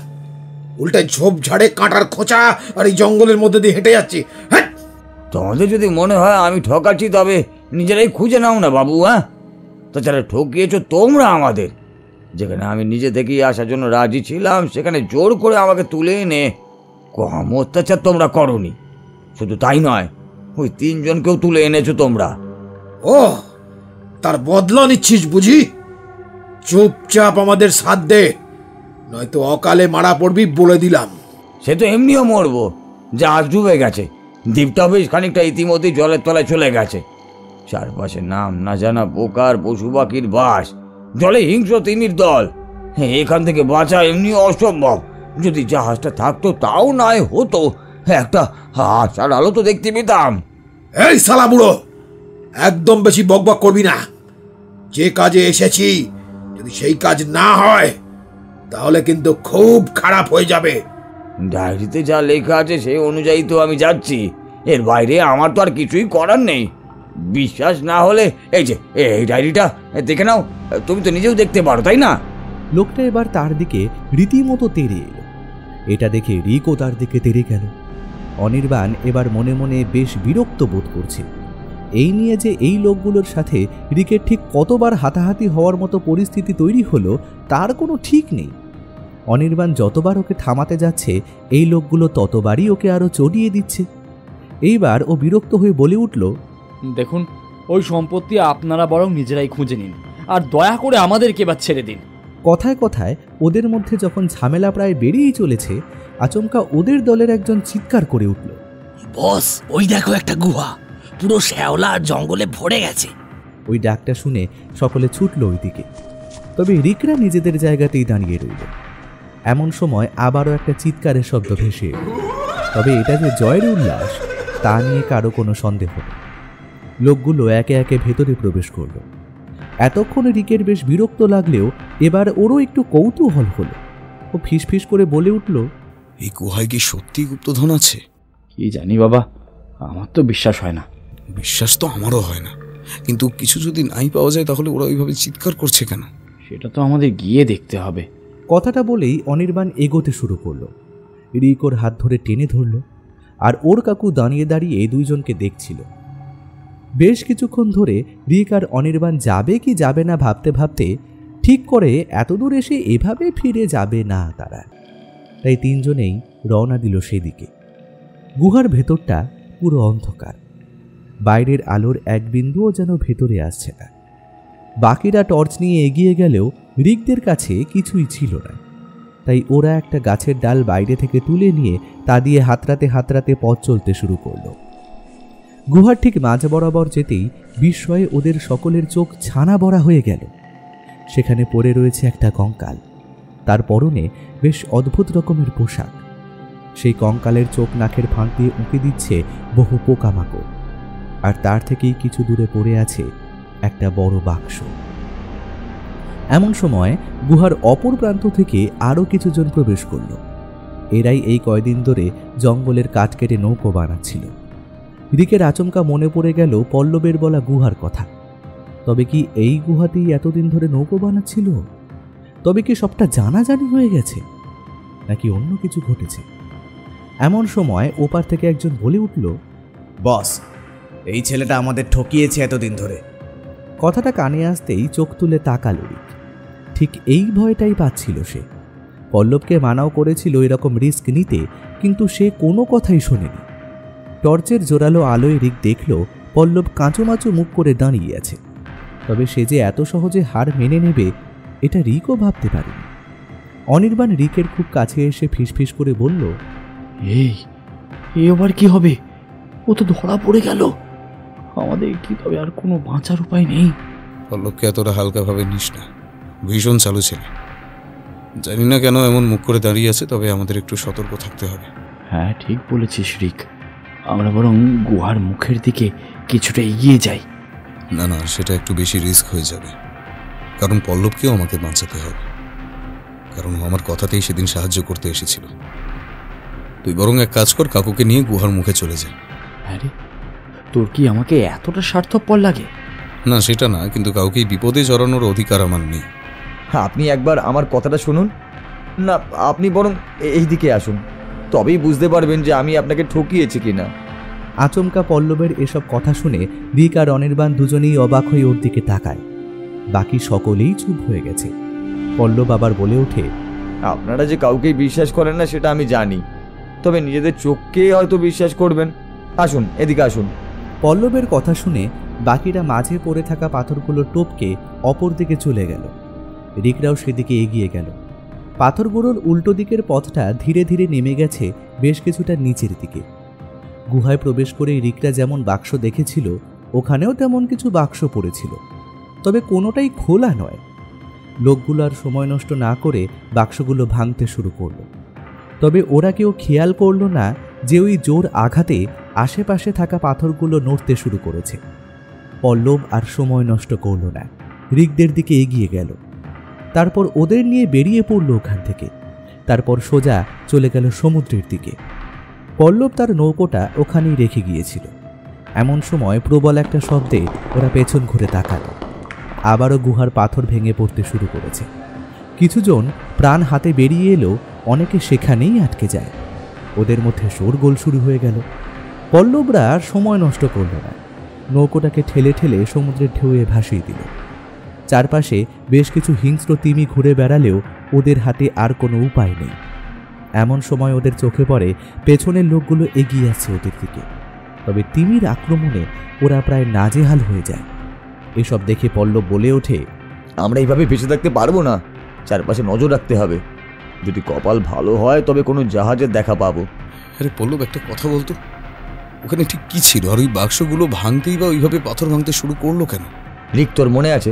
উল্টায় ঝোপ ঝাড়ে কাঁটার খোঁচা আর এই জঙ্গলের মধ্যে দিয়ে হেঁটে যাচ্ছি। হ্যাঁ, তোমাদের যদি মনে হয় আমি ঠকাচ্ছি, তবে নিজেরাই খুঁজে নাও না বাবু। হ্যাঁ, তাছাড়া ঠকিয়েছো তোমরা আমাদের। যেখানে আমি নিজে থেকেই আসার জন্য রাজি ছিলাম, সেখানে জোর করে আমাকে তুলে এনে কম অত্যাচার তোমরা করনি। শুধু তাই নয়, ওই তিনজনকেও তুলে এনেছো তোমরা। ও, তার বদলা নিচ্ছিস বুঝি? চুপচাপ আমাদের সাথ দে, নয়তো অকালে মারা পড়বি বলে দিলাম। সে তো এমনিও মরবো, জাহাজ ডুবে গেছে। দ্বীপটা বেশ খানিকটা ইতিমধ্যেই জলের তলায় চলে গেছে। চারপাশে নাম না জানা পোকার পশু পাখির বাস, জলে হিংস্র তিমির দল। এখান থেকে বাঁচা এমনি অসম্ভব। যদি জাহাজটা থাকতো তাও নয় হতো, একটা আশার আলো তো দেখতে পেতাম। এই শালা বুড়ো, একদম বেশি বকবক করবি না। যে কাজে এসেছি, যদি সেই কাজ না হয় তাহলে কিন্তু খুব খারাপ হয়ে যাবে। ডায়েরিতে যা লেখা আছে সেই অনুযায়ী তো আমি যাচ্ছি। এর বাইরে আমার তো আর কিছুই করার নেই। বিশ্বাস না হলে এই যে এই ডায়েরিটা দেখে নাও, তুমি তো নিজেও দেখতে পারো, তাই না? লোকটা এবার তার দিকে রীতিমতো তেড়ে এলো। এটা দেখে রিকও তার দিকে তেড়ে গেল। অনির্বাণ এবার মনে মনে বেশ বিরক্ত বোধ করছে। এই নিয়ে যে এই লোকগুলোর সাথে রিকের ঠিক কতবার হাতাহাতি হওয়ার মতো পরিস্থিতি তৈরি হলো, তার কোনো ঠিক নেই। অনির্বাণ যতবার ওকে থামাতে যাচ্ছে, এই লোকগুলো ততবারই ওকে আরও চড়িয়ে দিচ্ছে। এইবার ও বিরক্ত হয়ে বলে উঠল, দেখুন, ওই সম্পত্তি আপনারা বরং নিজেরাই খুঁজে নিন, আর দয়া করে আমাদেরকে এবার ছেড়ে দিন। কথায় কথায় ওদের মধ্যে যখন ঝামেলা প্রায় বেরিয়েই চলেছে, আচমকা ওদের দলের একজন চিৎকার করে উঠল, বস, ওই দেখো একটা গুহা, পুরো শ্যাওলা আর জঙ্গলে ভরে গেছে। ওই ডাকটা শুনে সকলে ছুটল ওই দিকে। তবে রিকরা নিজেদের জায়গাতেই দাঁড়িয়ে রইল। এমন সময় আবারও একটা চিৎকারের শব্দ ভেসে এল। তবে এটা যে জয়ের উল্লাস, তা নিয়ে কারো কোনো সন্দেহ নেই। লোকগুলো একে একে ভেতরে প্রবেশ করল। এতক্ষণে রিকের বেশ বিরক্ত লাগলেও এবার ওরও একটু কৌতূহল হলো। ও ফিসফিস করে বলে উঠল, এই গুহায় কি সত্যি গুপ্তধন আছে? কি জানি বাবা, আমার তো বিশ্বাস হয় না। বিশ্বাস তো আমারও হয় না, কিন্তু কিছু যদি নাই পাওয়া যায় তাহলে ওরা ওইভাবে চিৎকার করছে কেন? সেটা তো আমাদের গিয়ে দেখতে হবে। কথাটা বলেই অনির্বাণ এগোতে শুরু করলো। রিক ওর হাত ধরে টেনে ধরল, আর ওর কাকু দাঁড়িয়ে দাঁড়িয়ে দুইজনকে দেখছিল। বেশ কিছুক্ষণ ধরে রিক আর অনির্বাণ যাবে কি যাবে না ভাবতে ভাবতে ঠিক করে এতদূর এসে এভাবে ফিরে যাবে না তারা। তাই তিনজনেই রওনা দিল সেদিকে। গুহার ভেতরটা পুরো অন্ধকার। বাইরের আলোর এক বিন্দুও যেন ভেতরে আসছে না। বাকিরা টর্চ নিয়ে এগিয়ে গেলেও রিকদের কাছে কিছুই ছিল না। তাই ওরা একটা গাছের ডাল বাইরে থেকে তুলে নিয়ে তা দিয়ে হাতড়াতে হাতড়াতে পথ চলতে শুরু করলো। গুহার ঠিক মাঝ বরাবর যেতেই বিস্ময়ে ওদের সকলের চোখ ছানা বড়া হয়ে গেল। সেখানে পড়ে রয়েছে একটা কঙ্কাল। তার পরনে বেশ অদ্ভুত রকমের পোশাক। সেই কঙ্কালের চোখ নাকের ফাঁক দিয়ে উঁকি দিচ্ছে বহু পোকামাকড়। আর তার থেকেই কিছু দূরে পড়ে আছে একটা বড় বাক্স। এমন সময় গুহার অপর প্রান্ত থেকে আরও কিছুজন প্রবেশ করল। এরাই এই কয়দিন ধরে জঙ্গলের কাঠ কেটে নৌকো বানাচ্ছিল। রিকের আচমকা মনে পড়ে গেল পল্লবের বলা গুহার কথা। তবে কি এই গুহাতেই এতদিন ধরে নৌকো বানাচ্ছিল? তবে কি সবটা জানাজানি হয়ে গেছে, নাকি অন্য কিছু ঘটেছে? এমন সময় ওপার থেকে একজন বলে উঠল, বস, এই ছেলেটা আমাদের ঠকিয়েছে এতদিন ধরে। কথাটা কানে আসতেই চোখ তুলে তাকাল রিক। ঠিক এই ভয়টাই পাচ্ছিল সে। পল্লবকে মানাও করেছিল এরকম রিস্ক নিতে, কিন্তু সে কোনো কথাই শোনেনি। টর্চের জোরালো আলোয় রিক দেখল পল্লব কাঁচুমাচু মুখ করে দাঁড়িয়ে আছে। তবে সে যে এত সহজে হার মেনে নেবে এটা রিকও ভাবতে পারেনি। অনির্বাণ রিকের খুব কাছে এসে ফিসফিস করে বলল, এই আবার কি হবে? ও তো ধরা পড়ে গেল। আমাদের কি তবে আর কোনো বাঁচার উপায় নেই? পল্লবকে এতটা হালকাভাবে নিস না, ভীষণ চালু ছেলে। জানি না কেন এমন মুখ করে দাঁড়িয়ে আছে, তবে আমাদের একটু সতর্ক থাকতে হবে। হ্যাঁ, ঠিক বলেছিস রিক। আমরা বরং গুহার মুখের দিকে কিছুটা এগিয়ে যাই। না না, সেটা একটু বেশি রিস্ক হয়ে যাবে, কারণ পল্লবকেও আমাকে বাঁচাতে হবে। কারণ আমার কথাতেই সেদিন সাহায্য করতে এসেছিল। তুই বরং এক কাজ কর, কাকুকে নিয়ে গুহার মুখে চলে যা। আরে, তোর কি আমাকে এতটা স্বার্থপর লাগে? না, সেটা না, কিন্তু কাউকে বিপদে জড়ানোর অধিকার আমার নেই। আপনি একবার আমার কথাটা শুনুন না, আপনি বরং এই দিকে আসুন, তবেই বুঝতে পারবেন যে আমি আপনাকে ঠকিয়েছি কিনা। আচমকা পল্লবের এসব কথা শুনে রিক আর অনির্বাণ দুজনেই অবাক হয়ে ওর দিকে তাকায়। বাকি সকলেই চুপ হয়ে গেছে। পল্লব আবার বলে ওঠে, আপনারা যে কাউকেই বিশ্বাস করেন না সেটা আমি জানি, তবে নিজেদের চোখকে হয়তো বিশ্বাস করবেন। আসুন, এদিকে আসুন। পল্লবের কথা শুনে বাকিরা মাঝে পড়ে থাকা পাথরগুলো টপকে অপর দিকে চলে গেল। রিকরাও সেদিকে এগিয়ে গেল। পাথরগুলোর উল্টো দিকের পথটা ধীরে ধীরে নেমে গেছে বেশ কিছুটা নিচের দিকে। গুহায় প্রবেশ করে রিকরা যেমন বাক্স দেখেছিল, ওখানেও তেমন কিছু বাক্স পড়েছিল, তবে কোনোটাই খোলা নয়। লোকগুলো আর সময় নষ্ট না করে বাক্সগুলো ভাঙতে শুরু করল। তবে ওরা কেউ খেয়াল করল না যে ওই জোর আঘাতে আশেপাশে থাকা পাথরগুলো নড়তে শুরু করেছে। পল্লব আর সময় নষ্ট করল না, রিকদের দিকে এগিয়ে গেল। তারপর ওদের নিয়ে বেরিয়ে পড়ল ওখান থেকে। তারপর সোজা চলে গেল সমুদ্রের দিকে। পল্লব তার নৌকোটা ওখানেই রেখে গিয়েছিল। এমন সময় প্রবল একটা শব্দে ওরা পেছন ঘুরে তাকালো। আবারও গুহার পাথর ভেঙে পড়তে শুরু করেছে। কিছুজন প্রাণ হাতে বেরিয়ে এলো, অনেকে সেখানেই আটকে যায়। ওদের মধ্যে শোরগোল শুরু হয়ে গেল। পল্লবরা আর সময় নষ্ট করল না, নৌকোটাকে ঠেলে ঠেলে সমুদ্রের ঢেউয়ে ভাসিয়ে দিল। চারপাশে বেশ কিছু হিংস্র তিমি ঘুরে বেড়ালেও ওদের হাতে আর কোনো উপায় নেই। এমন সময় ওদের চোখে পড়ে পেছনের লোকগুলো এগিয়ে আসছে ওদের দিকে। তবে তিমির আক্রমণে ওরা প্রায় নাজেহাল হয়ে যায়। এসব দেখে পল্লব বলে ওঠে, আমরা এইভাবে বেঁচে থাকতে পারবো না, চারপাশে নজর রাখতে হবে। যদি কপাল ভালো হয় তবে কোনো জাহাজের দেখা পাবো। আরে পল্লব, একটা কথা বলতো, ওখানে ঠিক কি ছিল? আর ওই বাক্সগুলো ভাঙতেই বা ওইভাবে পাথর ভাঙতে শুরু করলো কেন? রিক, তোর মনে আছে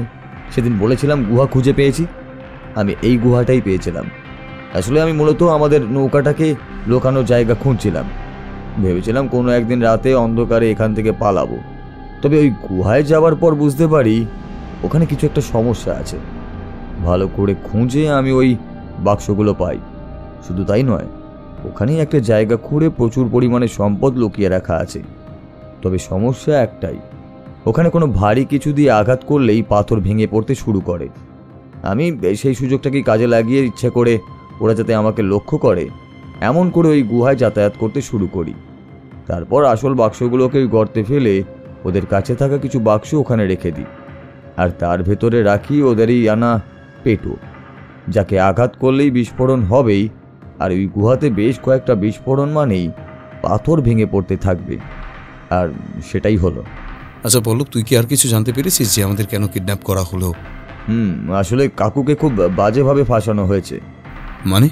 সেদিন বলেছিলাম গুহা খুঁজে পেয়েছি? আমি এই গুহাটাই পেয়েছিলাম। আসলে আমি মূলত আমাদের নৌকাটাকে লোকানোর জায়গা খুঁজছিলাম। ভেবেছিলাম কোনো একদিন রাতে অন্ধকারে এখান থেকে পালাবো। তবে ওই গুহায় যাওয়ার পর বুঝতে পারি ওখানে কিছু একটা সমস্যা আছে। ভালো করে খুঁজে আমি ওই বাক্সগুলো পাই। শুধু তাই নয়, ওখানেই একটা জায়গা খুঁড়ে প্রচুর পরিমাণে সম্পদ লুকিয়ে রাখা আছে। তবে সমস্যা একটাই, ওখানে কোনো ভারী কিছু দিয়ে আঘাত করলেই পাথর ভেঙে পড়তে শুরু করে। আমি সেই সুযোগটাকেই কাজে লাগিয়ে ইচ্ছে করে ওরা যাতে আমাকে লক্ষ্য করে এমন করে ওই গুহায় যাতায়াত করতে শুরু করি। তারপর আসল বাক্সগুলোকে ওই গর্তে ফেলে ওদের কাছে থাকা কিছু বাক্স ওখানে রেখে দিই। আর তার ভেতরে রাখি ওদেরই আনা পেটো, যাকে আঘাত করলেই বিস্ফোরণ হবেই। আর ওই গুহাতে বেশ কয়েকটা বিস্ফোরণ মানেই পাথর ভেঙে পড়তে থাকবে। আর সেটাই হলো। আচ্ছা পল্লব, তুই কি আর কিছু জানতে পেরেছিস যে আমাদের কেন কিডন্যাপ করা হলো? আসলে কাকুকে খুব বাজেভাবে ফাঁসানো হয়েছে। মানে?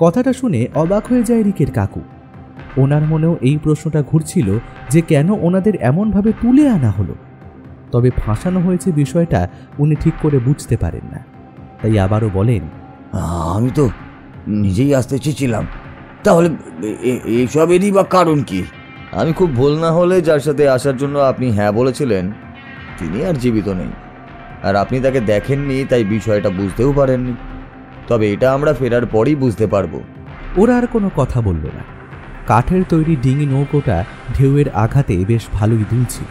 কথাটা শুনে অবাক হয়ে যায় রিকের কাকু। ওনার মনেও এই প্রশ্নটা ঘুরছিল যে কেন ওনাদের এমনভাবে তুলে আনা হলো। তবে ফাঁসানো হয়েছে বিষয়টা উনি ঠিক করে বুঝতে পারেন না। তাই আবারও বলেন, আমি তো নিজেই আসতে চেয়েছিলাম, তাহলে এইসবেরই বা কারণ কি? আমি খুব ভুল না হলে যার সাথে আসার জন্য আপনি হ্যাঁ বলেছিলেন তিনি আর জীবিত নেই, আর আপনি তাকে দেখেননি, তাই বিষয়টা বুঝতেও পারেননি। তবে এটা আমরা ফেরার পরই বুঝতে পারবো। ওরা আর কোনো কথা বলল না। কাঠের তৈরি ডিঙি নৌকোটা ঢেউয়ের আঘাতে বেশ ভালোই দুলছিল,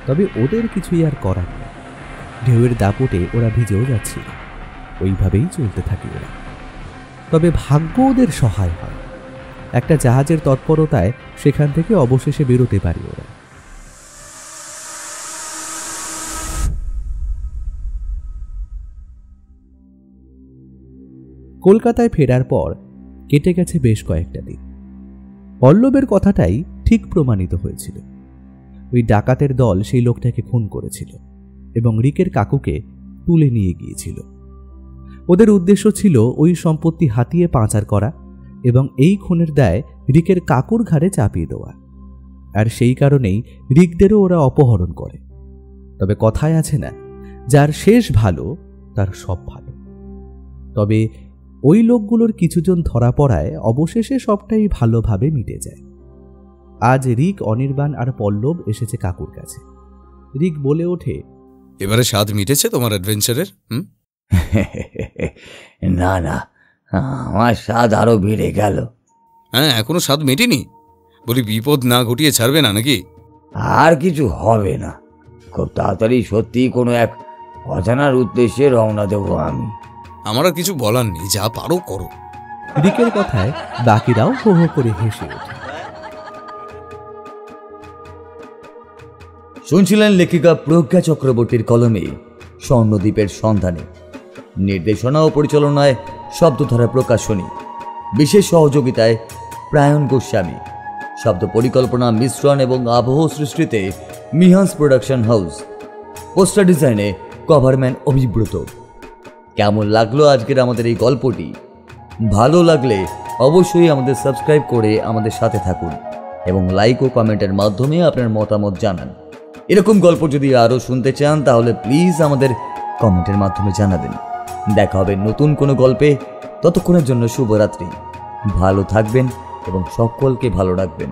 তবে ওদের কিছুই আর করার নেই। ঢেউয়ের দাপটে ওরা ভিজেও যাচ্ছিল, ওইভাবেই চলতে থাকে ওরা। তবে ভাগ্য ওদের সহায় হয়, একটা জাহাজের তৎপরতায় সেখান থেকে অবশেষে বেরোতে পারি ওরা। কলকাতায় ফেরার পর কেটে গেছে বেশ কয়েকটা দিন। পল্লবের কথাটাই ঠিক প্রমাণিত হয়েছিল। ওই ডাকাতের দল সেই লোকটাকে খুন করেছিল এবং রিকের কাকুকে তুলে নিয়ে গিয়েছিল। ওদের উদ্দেশ্য ছিল ওই সম্পত্তি হাতিয়ে পাচার করা এবং এই খুনের দায় রিকের কাকুর ঘাড়ে চাপিয়ে দেওয়া। আর সেই কারণেই রিকদেরও ওরা অপহরণ করে। তবে কথায় আছে না, যার শেষ ভালো তার সব ভালো। তবে ওই লোকগুলোর কিছুজন ধরা পড়ায় অবশেষে সবটাই ভালোভাবে মিটে যায়। আজ রিক, অনির্বাণ আর পল্লব এসেছে কাকুর কাছে। রিক বলে ওঠে, এবারে স্বাদ মিটেছে তোমার অ্যাডভেঞ্চারের? না না, আমার স্বাদ আরো বেড়ে গেল। হ্যাঁ, এখনো স্বাদ মেটেনি? বলি বিপদ না ঘটিয়ে ছাড়বে না নাকি? আর কিছু হবে না, খুব তাড়াতাড়ি সত্যি কোনো এক অজানার উদ্দেশ্যে রওনা দেবো আমি। আমার আর কিছু বলার নেই, যা পারো করো। রিকের কথায় বাকিরাও হো হো করে হেসে ওঠে। শুনছিলেন লেখিকা প্রজ্ঞা চক্রবর্তীর কলমে স্বর্ণদ্বীপের সন্ধানে। নির্দেশনা ও পরিচালনায় শব্দধারা প্রকাশনী, বিশেষ সহযোগিতায় প্রায়ণ গোস্বামী, শব্দ পরিকল্পনা, মিশ্রণ এবং আবহ সৃষ্টিতে মিহান্স প্রোডাকশন হাউস, পোস্টার ডিজাইনে কভারম্যান অভিব্রত। কেমন লাগলো আজকের আমাদের এই গল্পটি? ভালো লাগলে অবশ্যই আমাদের সাবস্ক্রাইব করে আমাদের সাথে থাকুন এবং লাইক ও কমেন্টের মাধ্যমে আপনার মতামত জানান। এরকম গল্প যদি আরও শুনতে চান তাহলে প্লিজ আমাদের কমেন্টের মাধ্যমে জানাবেন। দেখা হবে নতুন কোনো গল্পে। ততক্ষণের জন্য শুভরাত্রি। ভালো থাকবেন এবং সকলকে ভালো রাখবেন।